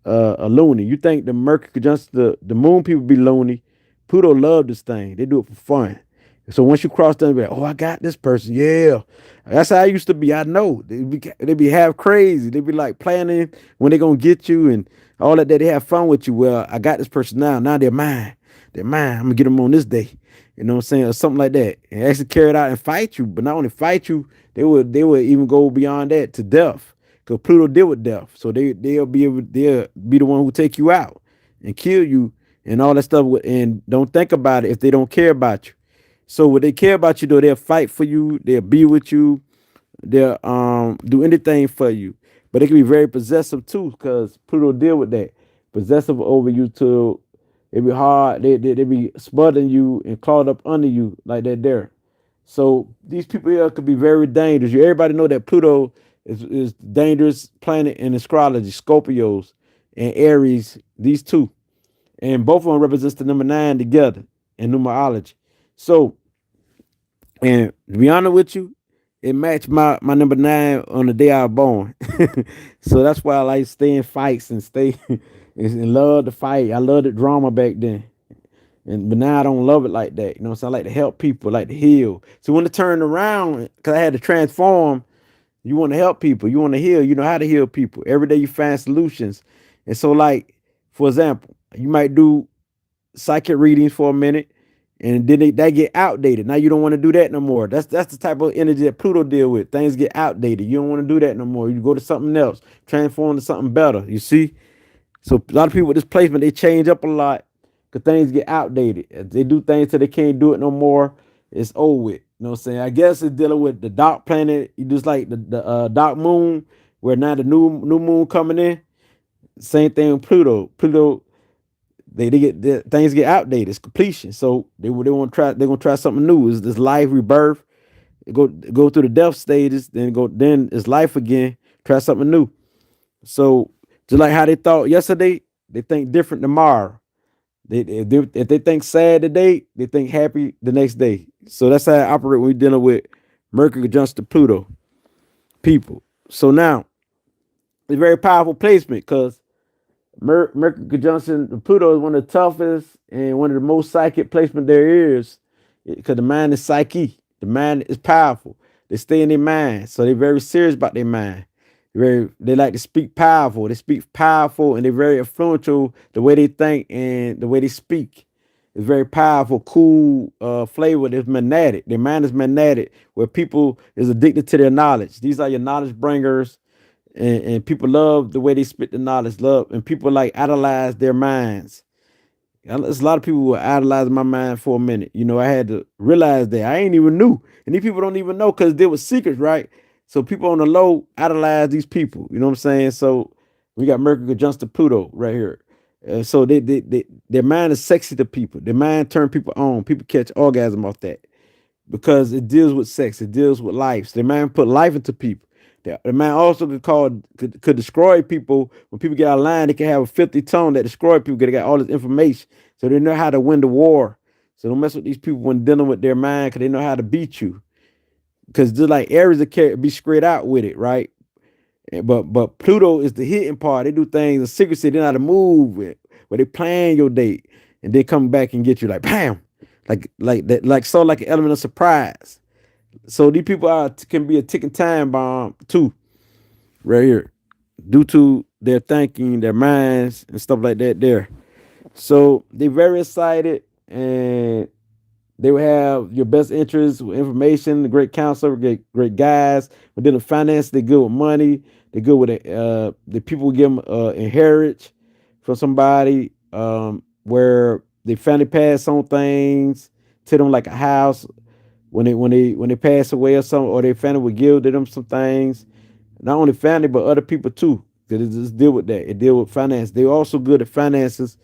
loony. You think the Mercury conjunction the moon people be loony. Pluto love this thing. They do it for fun. So once you cross them, be like, oh, I got this person. Yeah. That's how I used to be. I know. They be half crazy. They be like planning when they gonna get you and all that. They have fun with you. Well, I got this person now. Now they're mine. They're mine. I'm gonna get them on this day. You know what I'm saying? Or something like that. And actually carry it out and fight you. But not only fight you, they would even go beyond that to death. Because Pluto deal with death. So they'll be the one who take you out and kill you and all that stuff. And don't think about it if they don't care about you. So when they care about you though, they'll fight for you, they'll be with you, they'll do anything for you. But they can be very possessive too, because Pluto deal with that. Possessive over you till it be hard, they be smothering you and clawed up under you like that there. So these people here could be very dangerous. Everybody know that Pluto is dangerous planet in astrology, Scorpios and Aries, these two. And both of them represents the number 9 together in numerology. So, and to be honest with you, it matched my number 9 on the day I was born. So that's why I like stay in fights and stay and love the fight. I love the drama back then. But now I don't love it like that. You know what I'm saying? I like to help people, I like to heal. So when it turned around, because I had to transform, you want to help people, you want to heal, you know how to heal people. Every day you find solutions. And so, like, for example, you might do psychic readings for a minute, and then that get outdated. Now you don't want to do that no more. That's the type of energy that Pluto deal with. Things get outdated. You don't want to do that no more. You go to something else, transform to something better. You see? So a lot of people with this placement, they change up a lot because things get outdated. If they do things till they can't do it no more, it's over with. You know what I'm saying? I guess it's dealing with the dark planet. You just like the dark moon, where now the new moon coming in. Same thing with Pluto. Pluto, things get outdated. It's completion. So they want to try. They're gonna try something new. Is this life rebirth? Go through the death stages, then it's life again. Try something new. So just like how they thought yesterday, they think different tomorrow. If they think sad today, they think happy the next day. So that's how I operate when we're dealing with Mercury conjunction to Pluto people. So now it's a very powerful placement because Mercury conjunction to Pluto is one of the toughest and one of the most psychic placement there is because the mind is psyche. The mind is powerful. They stay in their mind, so they're very serious about their mind. They like to speak powerful. They speak powerful, and they're very influential. The way they think and the way they speak is very powerful, cool flavor. It's magnetic. Their mind is magnetic, where people is addicted to their knowledge. These are your knowledge bringers, and people love the way they spit the knowledge. Love, and people like idolize their minds. There's a lot of people who idolize my mind for a minute. I had to realize that I ain't even knew, and these people don't even know because there was secrets, right? So people on the low idolize these people. You know what I'm saying? So we got Mercury conjunct to Pluto right here. So their mind is sexy to people. Their mind turn people on. People catch orgasm off that because it deals with sex. It deals with life. So their mind put life into people. The mind also could destroy people. When people get out of line, they can have a filthy tongue that destroy people. They got all this information, so they know how to win the war. So don't mess with these people when dealing with their mind, because they know how to beat you. Because just like Aries, they can't be straight out with it, right? But Pluto is the hitting part. They do things in secrecy. They know how to move it, where they plan your date, and they come back and get you like bam, like that, like an element of surprise. So these people can be a ticking time bomb too, right here, due to their thinking, their minds, and stuff like that. There, so they're very excited, and they will have your best interests with information, great counselor, great guys. Within the finance, they're good with money. They're good with the people will give them inheritance from somebody, where they finally pass on things to them, like a house when they pass away or something, or their family would give to them some things. Not only family but other people too. Because it just deal with that. It deal with finance. They're also good at finances,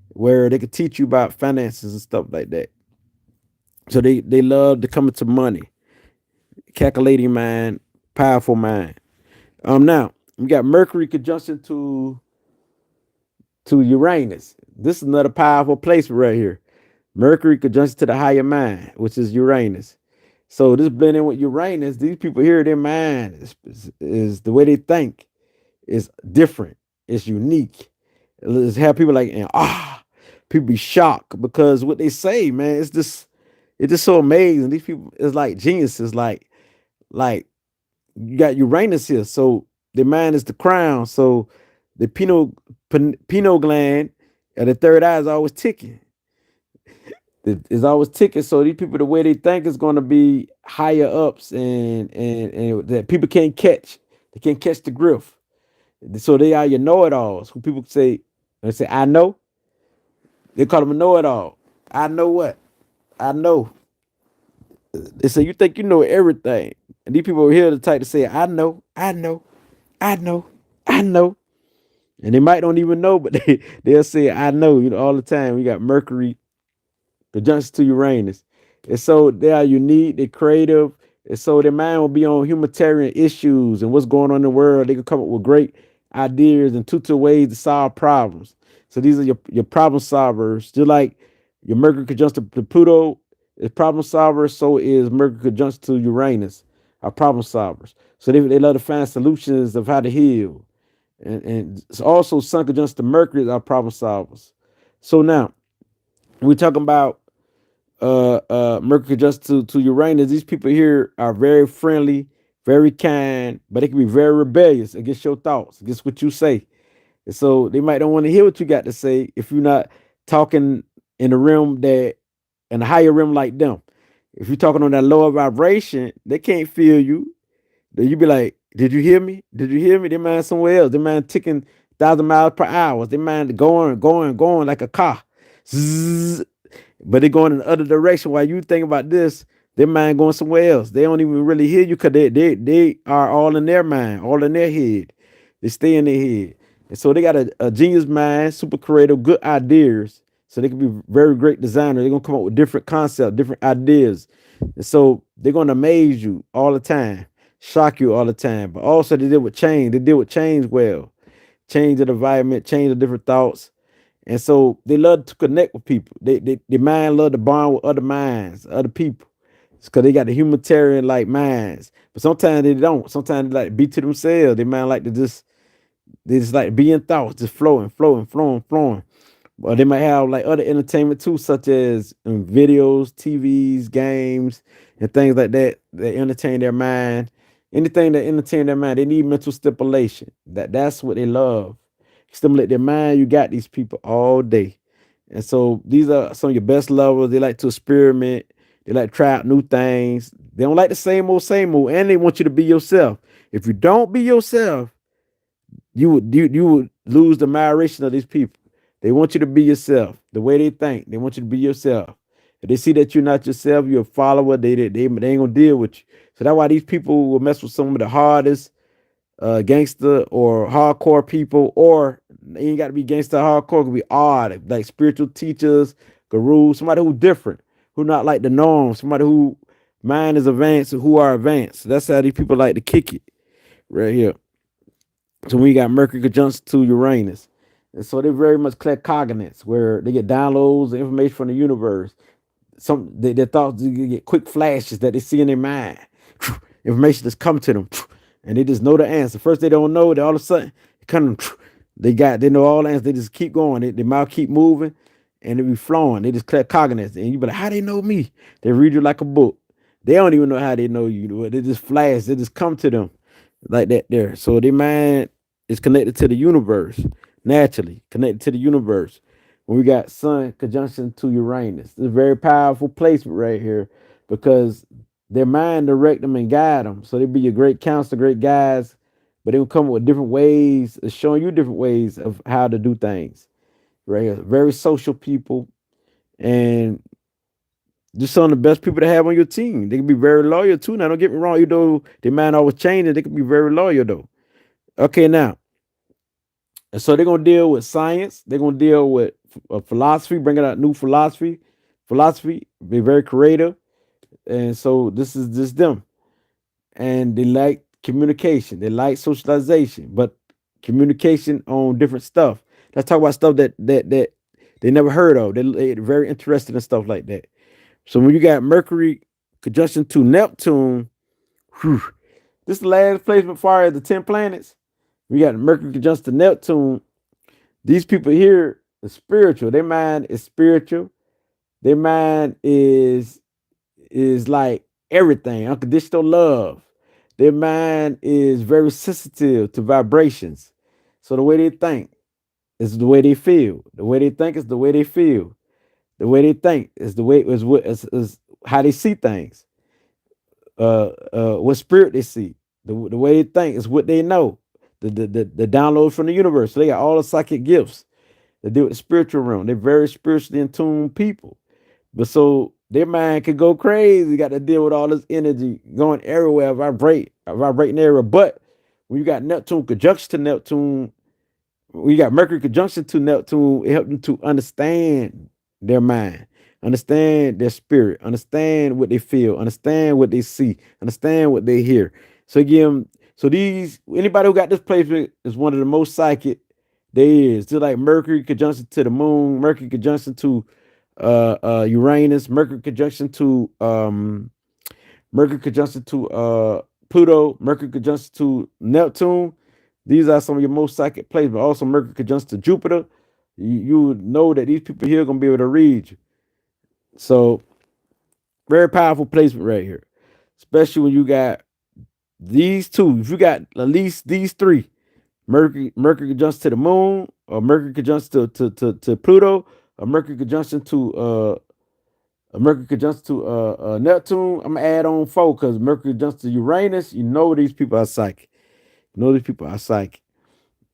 where they could teach you about finances and stuff like that. So they love to come into money, calculating mind, powerful mind. Now we got Mercury conjunction to Uranus. This is another powerful placement right here. Mercury conjunction to the higher mind, which is Uranus. So this blending with Uranus, these people here, their mind is the way they think is different. It's unique. It's have people like, people be shocked because what they say, man, it's just so amazing. These people is like geniuses. Like you got Uranus here, so their mind is the crown. So the pineal gland and the third eye is always ticking. It's always ticking. So these people, the way they think is going to be higher ups, and that people can't catch. They can't catch the griff. So they are your know-it-alls. Who people say, they say, I know. They call them a know-it-all. I know what? I know. They say, you think you know everything. And these people over here are the type to say, I know, I know, I know, I know. And they might don't even know, but they'll say, I know, all the time. We got Mercury conjunction to Uranus. And so they are unique, they're creative. And so their mind will be on humanitarian issues and what's going on in the world. They can come up with great ideas and two ways to solve problems. So these are your problem solvers. Just like your Mercury conjunction to Pluto is problem solvers, so is Mercury conjunction to Uranus are problem solvers. So they love to find solutions of how to heal. And it's also Sun conjunction to Mercury are problem solvers. So now we're talking about Mercury just to Uranus. These people here are very friendly, very kind, but they can be very rebellious against your thoughts, against what you say. And so they might don't want to hear what you got to say if you're not talking in a realm in a higher realm like them. If you're talking on that lower vibration, they can't feel you. Then you be like, did you hear me? Did you hear me? They mind somewhere else. They mind ticking 1,000 miles per hour. They mind going like a car. Zzz. But they're going in the other direction. While you think about this, their mind going somewhere else. They don't even really hear you because they are all in their mind, all in their head. They stay in their head. And so they got a genius mind, super creative, good ideas. So they can be very great designers. They're going to come up with different concepts, different ideas. And so they're going to amaze you all the time, shock you all the time. But also they deal with change. They deal with change well. Change the environment, change the different thoughts. And so they love to connect with people. Their mind love to bond with other minds, other people. It's because they got the humanitarian like minds. But sometimes they don't. Sometimes they like to be to themselves. They mind like to they just like be in thoughts, just flowing. Or they might have like other entertainment too, such as videos, TVs, games, and things like that that entertain their mind. Anything that entertain their mind, they need mental stimulation. That's what they love. Stimulate their mind. You got these people all day. And so these are some of your best lovers. They like to experiment. They like to try out new things. They don't like the same old, and they want you to be yourself. If you don't be yourself, you would lose the admiration of these people. They want you to be yourself. The way they think, they want you to be yourself. If they see that you're not yourself, you're a follower. They ain't gonna deal with you. So that's why these people will mess with some of the hardest gangster or hardcore people, or they ain't got to be gangster hardcore. It could be odd, like spiritual teachers, gurus, somebody who different, who not like the norm, somebody who mind is advanced, who are advanced. That's how these people like to kick it right here. So we got Mercury conjunct to Uranus. And so they're very much claircognizant, where they get downloads of information from the universe. Their thoughts get quick flashes that they see in their mind. Information just come to them, and they just know the answer. First they don't know, then all of a sudden it kind of they know all the answers. They just keep going. Their mouth keep moving, and they be flowing. They just claircognizant, and you be like, how they know me? They read you like a book. They don't even know how they know you. They just flash. They just come to them like that there. So their mind is connected to the universe, naturally connected to the universe. When we got Sun conjunction to Uranus, it's a very powerful placement right here, because their mind direct them and guide them. So they be your great counselor, great guides, but they will come up with different ways, showing you different ways of how to do things. Right here, very social people, and just some of the best people to have on your team. They can be very loyal too. Now, don't get me wrong, you know their mind always changing. They can be very loyal though. Okay, now, and so they're gonna deal with science. They're gonna deal with philosophy, bringing out new philosophy. Philosophy, be very creative, and so this is just them. And they like communication. They like socialization, but communication on different stuff. Let's talk about stuff that they never heard of. They're very interested in stuff like that. So when you got Mercury conjunction to Neptune, whew, this is the last placement far as the 10 planets. We got Mercury conjunction to Neptune. These people here are spiritual. Their mind is spiritual. Their mind is like everything, unconditional love. Their mind is very sensitive to vibrations. So the way they think is the way they feel. The way they think is the way they feel. The way they think is the way is how they see things. What spirit they see. The way they think is what they know. The download from the universe. So they got all the psychic gifts. They deal with the spiritual realm. They're very spiritually in tune people. But so their mind could go crazy. Got to deal with all this energy going everywhere, vibrating everywhere. But when you got Neptune conjunction to Neptune, we got Mercury conjunction to Neptune, it helped them to understand their mind, understand their spirit, understand what they feel, understand what they see, understand what they hear. So again, so these anybody who got this placement is one of the most psychic there is. Just like Mercury conjunction to the moon, Mercury conjunction to Uranus, Mercury conjunction to Pluto, Mercury conjunction to Neptune. These are some of your most psychic placements. Also, Mercury conjunction to Jupiter. You know that these people here are gonna be able to read you. So, very powerful placement right here, especially when you got these two. If you got at least these three, Mercury conjunction to the Moon, or Mercury conjunction to Pluto, or Mercury conjunction to Neptune. I'm gonna add on four because Mercury conjunction to Uranus. You know these people are psychic. You know these people are psychic.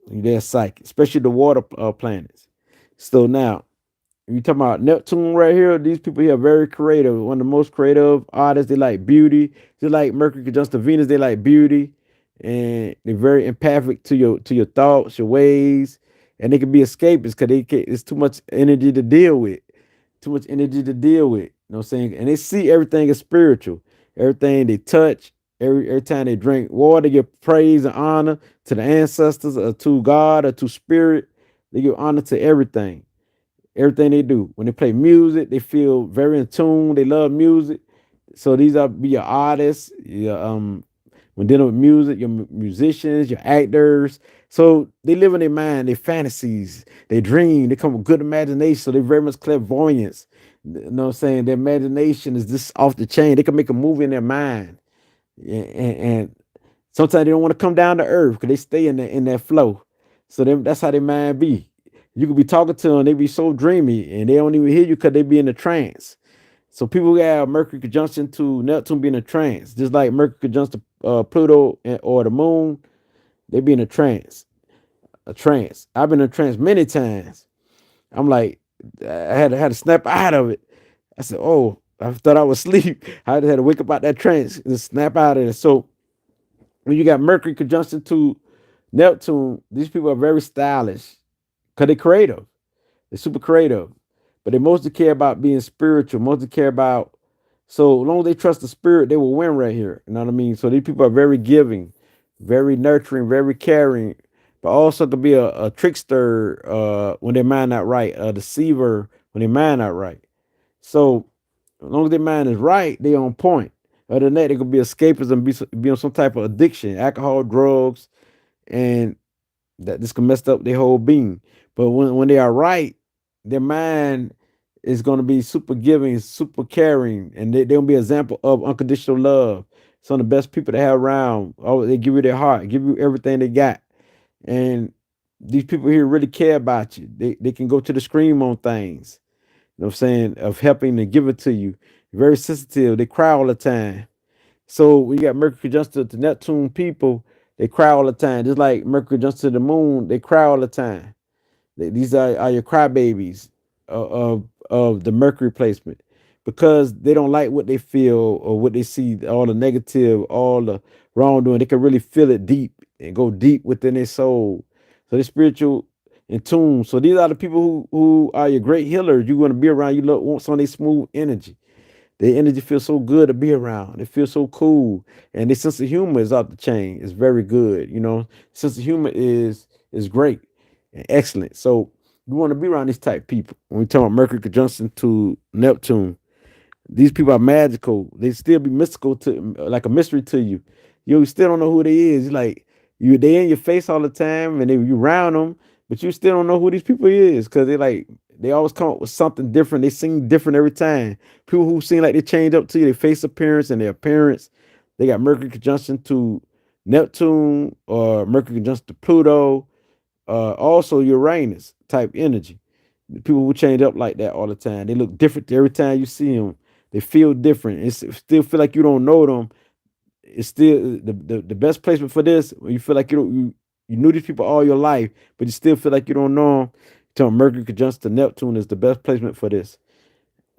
They're psychic, especially the water planets. So now, if you talking about Neptune right here, these people here are very creative. One of the most creative artists. They like beauty. Just like Mercury conjunct to Venus, they like beauty, and they're very empathic to your thoughts, your ways, and they can be escapists because it's too much energy to deal with. Too much energy to deal with. You know what I'm saying? And they see everything as spiritual. Everything they touch, every time they drink water, they give praise and honor to the ancestors or to God or to spirit. They give honor to everything. Everything they do. When they play music, they feel very in tune. They love music. So these are be your artists, your when dealing with music, your musicians, your actors. So they live in their mind, their fantasies, they dream, they come with good imagination. So they're very much clairvoyance. You know what I'm saying? Their imagination is just off the chain. They can make a movie in their mind. And sometimes they don't want to come down to earth because they stay in that flow. So that's how their mind be. You could be talking to them, they be so dreamy, and they don't even hear you because they be in a trance. So people who have Mercury conjunction to Neptune be in a trance, just like Mercury conjunction to Pluto or the Moon, they be in a trance. A trance. I've been in a trance many times. I'm like, I had to snap out of it. I said, "Oh, I thought I was asleep." I had to wake up out that trance and snap out of it. So when you got Mercury conjunction to Neptune, these people are very stylish because they're creative. They're super creative, but they mostly care about being spiritual. Mostly care about, so as long as they trust the spirit, they will win right here. You know what I mean? So these people are very giving, very nurturing, very caring, but also could be a trickster when their mind not right, a deceiver when their mind not right. So as long as their mind is right, they on point. Other than that, they could be escapists and be on some type of addiction, alcohol, drugs, and that this can mess up their whole being. But when they are right, their mind is going to be super giving, super caring, and they'll be an example of unconditional love. Some of the best people to have around. Oh, they give you their heart, give you everything they got, and these people here really care about you. They can go to the scream on things. You know what I'm saying? Of helping and give it to you. Very sensitive. They cry all the time. So we got Mercury conjunction to Neptune people, they cry all the time. Just like Mercury conjunction to the moon, they cry all the time. These are your crybabies of the Mercury placement because they don't like what they feel or what they see, all the negative, all the wrongdoing. They can really feel it deep and go deep within their soul. So they're spiritual in tune. So these are the people who are your great healers. You want to be around. You want some of their smooth energy. Their energy feels so good to be around. It feels so cool, and their sense of humor is off the chain. It's very good. You know, sense of humor is great and excellent. So you want to be around these type of people. When we talk about Mercury conjunction to Neptune, these people are magical. They still be mystical to like a mystery to you. You still don't know who they is. Like they in your face all the time, and you round them, but you still don't know who these people is because they always come up with something different. They seem different every time. People who seem like they change up to you, their face appearance and their appearance. They got Mercury conjunction to Neptune or Mercury conjunction to Pluto, also Uranus type energy. People who change up like that all the time. They look different every time you see them. They feel different. It still feel like you don't know them. It's still the best placement for this. When you feel like you knew these people all your life, but you still feel like you don't know them. Tell Mercury conjunction to Neptune is the best placement for this.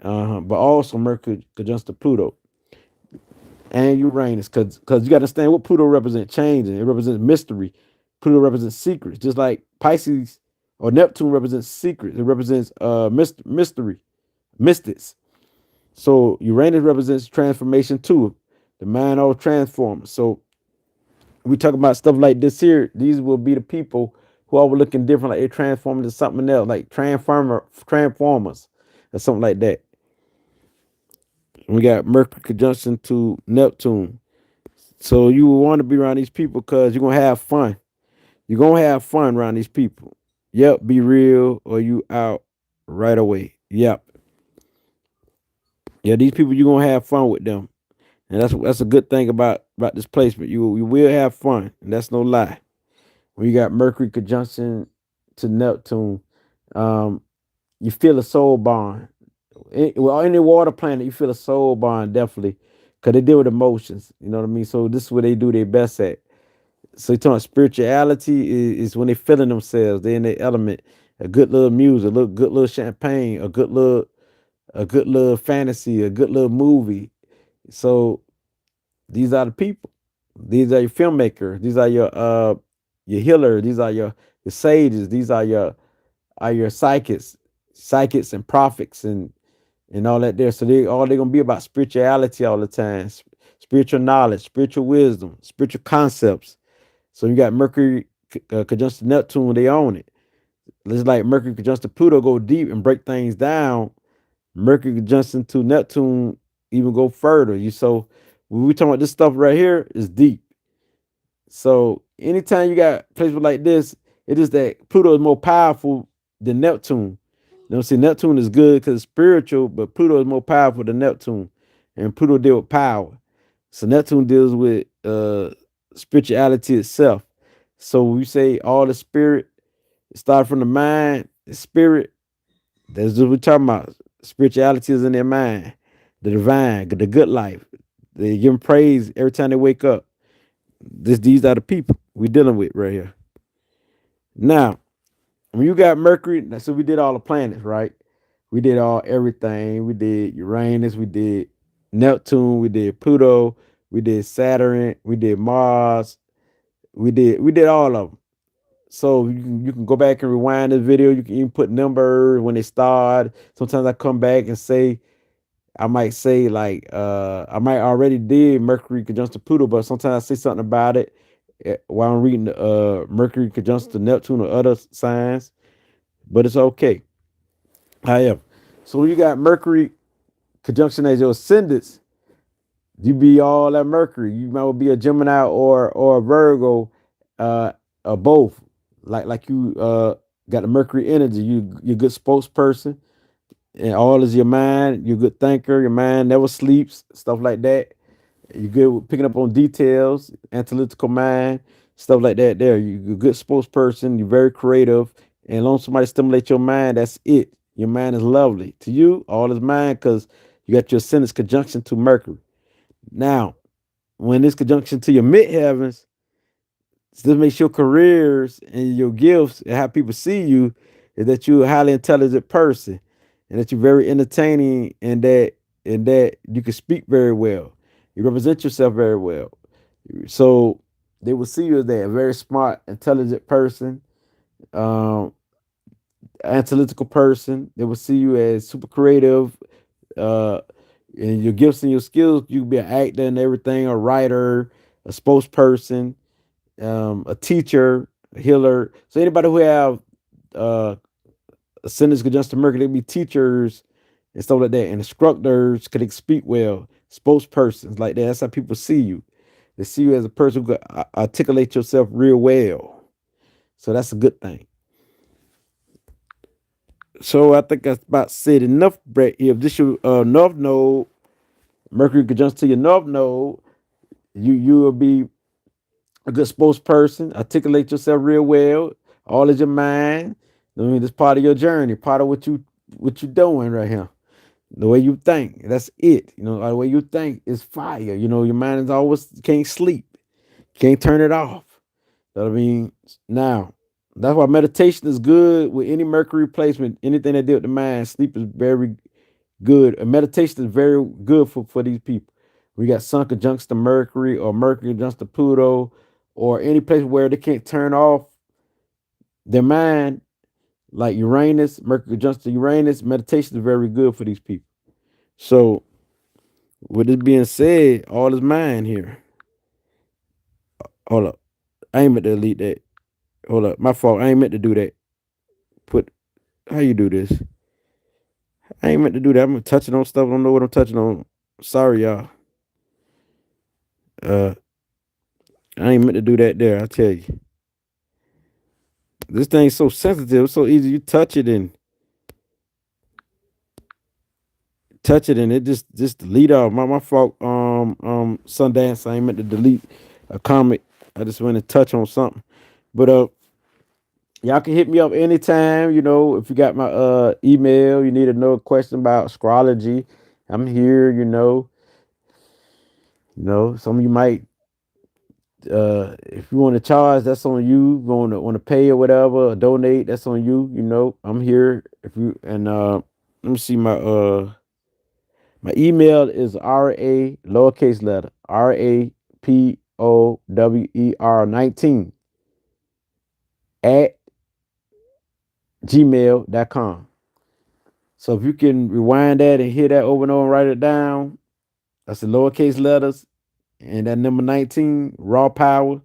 But also Mercury conjunction to Pluto and Uranus, because you got to understand what Pluto represents changing. It represents mystery. Pluto represents secrets, just like Pisces or Neptune represents secrets. It represents mystery, mystics. So Uranus represents transformation too. The mind all transforms. So we talk about stuff like this here. These will be the people who are looking different, like they're transforming to something else, like transformers or something like that. We got Mercury conjunction to Neptune. So you will want to be around these people because you're gonna have fun. You're gonna have fun around these people. Yep, be real or you out right away. Yep. Yeah, these people you're gonna have fun with them. And that's a good thing about this placement. You will have fun, and that's no lie. When you got Mercury conjunction to Neptune, um, you feel a soul bond. Well, any water planet, you feel a soul bond definitely, because they deal with emotions. You know what I mean. So this is what they do their best at. So you talking about spirituality is when they feeling themselves, they in their element. A good little music, good little champagne, a good little fantasy, a good little movie. So these are the people. These are your filmmakers. These are your healers. These are your sages. These are your psychics and prophets and all that there. So they're gonna be about spirituality all the time, spiritual knowledge, spiritual wisdom, spiritual concepts. So you got Mercury conjunction Neptune, they own it. It's like Mercury conjunction Pluto go deep and break things down. Mercury conjunction to Neptune even go further. You so when we talking about this stuff right here is deep. So anytime you got placement like this, it is that Pluto is more powerful than Neptune. You know, see, Neptune is good because it's spiritual, but Pluto is more powerful than Neptune, and Pluto deals with power. So Neptune deals with spirituality itself. So we say all the spirit start from the mind, the spirit. That's what we're talking about. Spirituality is in their mind, the divine, the good life. They give them praise every time they wake up. These are the people we dealing with right here. Now, when you got Mercury, so we did all the planets, right? We did all everything. We did Uranus, we did Neptune, we did Pluto, we did Saturn, we did Mars, we did all of them. So you can go back and rewind the video. You can even put numbers when they start. Sometimes I come back and say I might say like I might already did Mercury conjunct Pluto, but sometimes I say something about it while I'm reading the Mercury conjunct to Neptune or other signs. But it's okay. However, so when you got Mercury conjunction as your ascendants, you be all that Mercury. You might be a Gemini or a Virgo, or both. Like you got the Mercury energy. You're a good spokesperson, and all is your mind. You're a good thinker. Your mind never sleeps. Stuff like that. You're good with picking up on details, analytical mind, stuff like that. There, you're a good spokesperson. You're very creative, and as long as somebody stimulates your mind, that's it. Your mind is lovely to you. All is mind because you got your ascendant's conjunction to Mercury. Now, when this conjunction to your midheavens, this makes your careers and your gifts and how people see you is that you're a highly intelligent person and that you're very entertaining and that you can speak very well. You represent yourself very well. So they will see you as that a very smart, intelligent person, um, analytical person. They will see you as super creative, uh, and your gifts and your skills. You can be an actor and everything, a writer, a spokesperson, a teacher, a healer. So anybody who have uh, ascendants conjunct to Mercury, they be teachers and stuff like that, and instructors could speak well, spokespersons like that. That's how people see you. They see you as a person who can articulate yourself real well. So that's a good thing. So I think that's about said enough, Brett. If this your north node, Mercury conjunct to your north node, you will be a good spokesperson, articulate yourself real well. All is your mind. I mean, this part of your journey, part of what you doing right here. The way you think, that's it. The way you think is fire. Your mind is always can't sleep, can't turn it off. You know what I mean? Now, that's why meditation is good with any Mercury placement, anything that deals with the mind. Sleep is very good. And meditation is very good for these people. We got Sun conjuncts to Mercury or Mercury conjuncts to Pluto or any place where they can't turn off their mind, like Uranus, Mercury conjuncts to Uranus. Meditation is very good for these people. So, with this being said, all is mind here. Hold up. I ain't meant to delete that. Hold up. My fault. I ain't meant to do that. Put how you do this? I ain't meant to do that. I'm touching on stuff. I don't know what I'm touching on. Sorry, y'all. Uh I ain't meant to do that there, I tell you. This thing's so sensitive, it's so easy. You touch it and it just delete off. My fault. Sundance. I ain't meant to delete a comment. I just went to touch on something. But y'all can hit me up anytime. If you got my email, you need to know a question about astrology. I'm here. Some of you might if you want to charge, that's on you. Want to pay or whatever, or donate, that's on you. I'm here. If you and let me see my email is RA lowercase letter RAPOWER 19 at gmail.com. So if you can rewind that and hear that over and over and write it down, that's the lowercase letters and that number 19, raw power,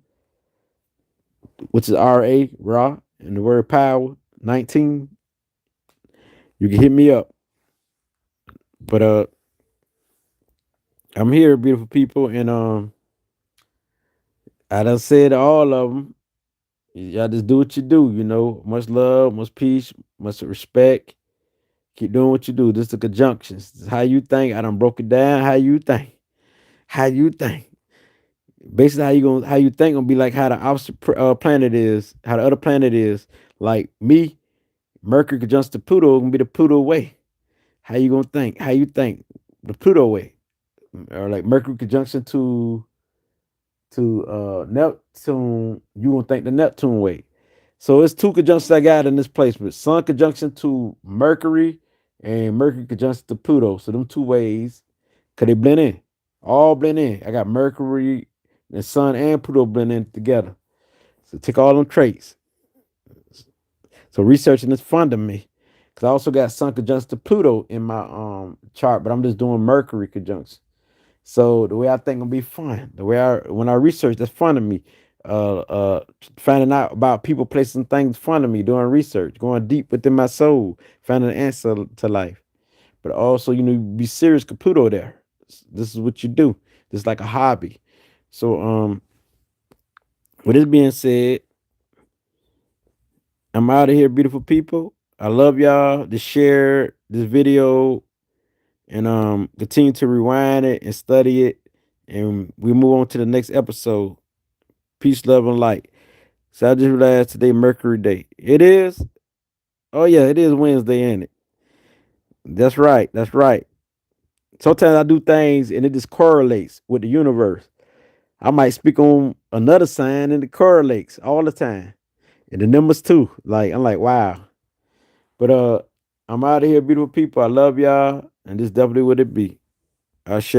which is raw, and the word power 19. You can hit me up. But I'm here, beautiful people, and I done said all of them. Y'all just do what you do, you know. Much love, much peace, much respect. Keep doing what you do. This is the conjunctions. This is how you think. I done broke it down. How you think. How you think. Basically, how you think gonna be like how the opposite planet is, how the other planet is. Like me, Mercury conjunct to Pluto gonna be the Pluto way. How you gonna think? How you think the Pluto way, or like Mercury conjunction to Neptune, you gonna think the Neptune way. So it's two conjunctions I got in this placement: Sun conjunction to Mercury and Mercury conjunction to Pluto. So them two ways, cause they blend in, all blend in. I got Mercury and Sun and Pluto blend in together. So take all them traits. So researching is fun to me. Cause I also got Sun conjunction to Pluto in my chart, but I'm just doing Mercury conjunction. So the way I think gonna be fun. The way I when I research, that's fun to me. Finding out about people, places, things, fun to me. Doing research, going deep within my soul, finding an answer to life. But also, you know, be serious, Caputo there. This is what you do. This is like a hobby. So, with this being said, I'm out of here, beautiful people. I love y'all. To share this video and continue to rewind it and study it. And we move on to the next episode. Peace, love, and light. So I just realized today Mercury Day. It is. Oh yeah, it is Wednesday, ain't it? That's right. That's right. Sometimes I do things and it just correlates with the universe. I might speak on another sign and it correlates all the time. And the numbers too. Like I'm like, wow. But I'm out of here, beautiful people. I love y'all. And this definitely what it be. Ashe.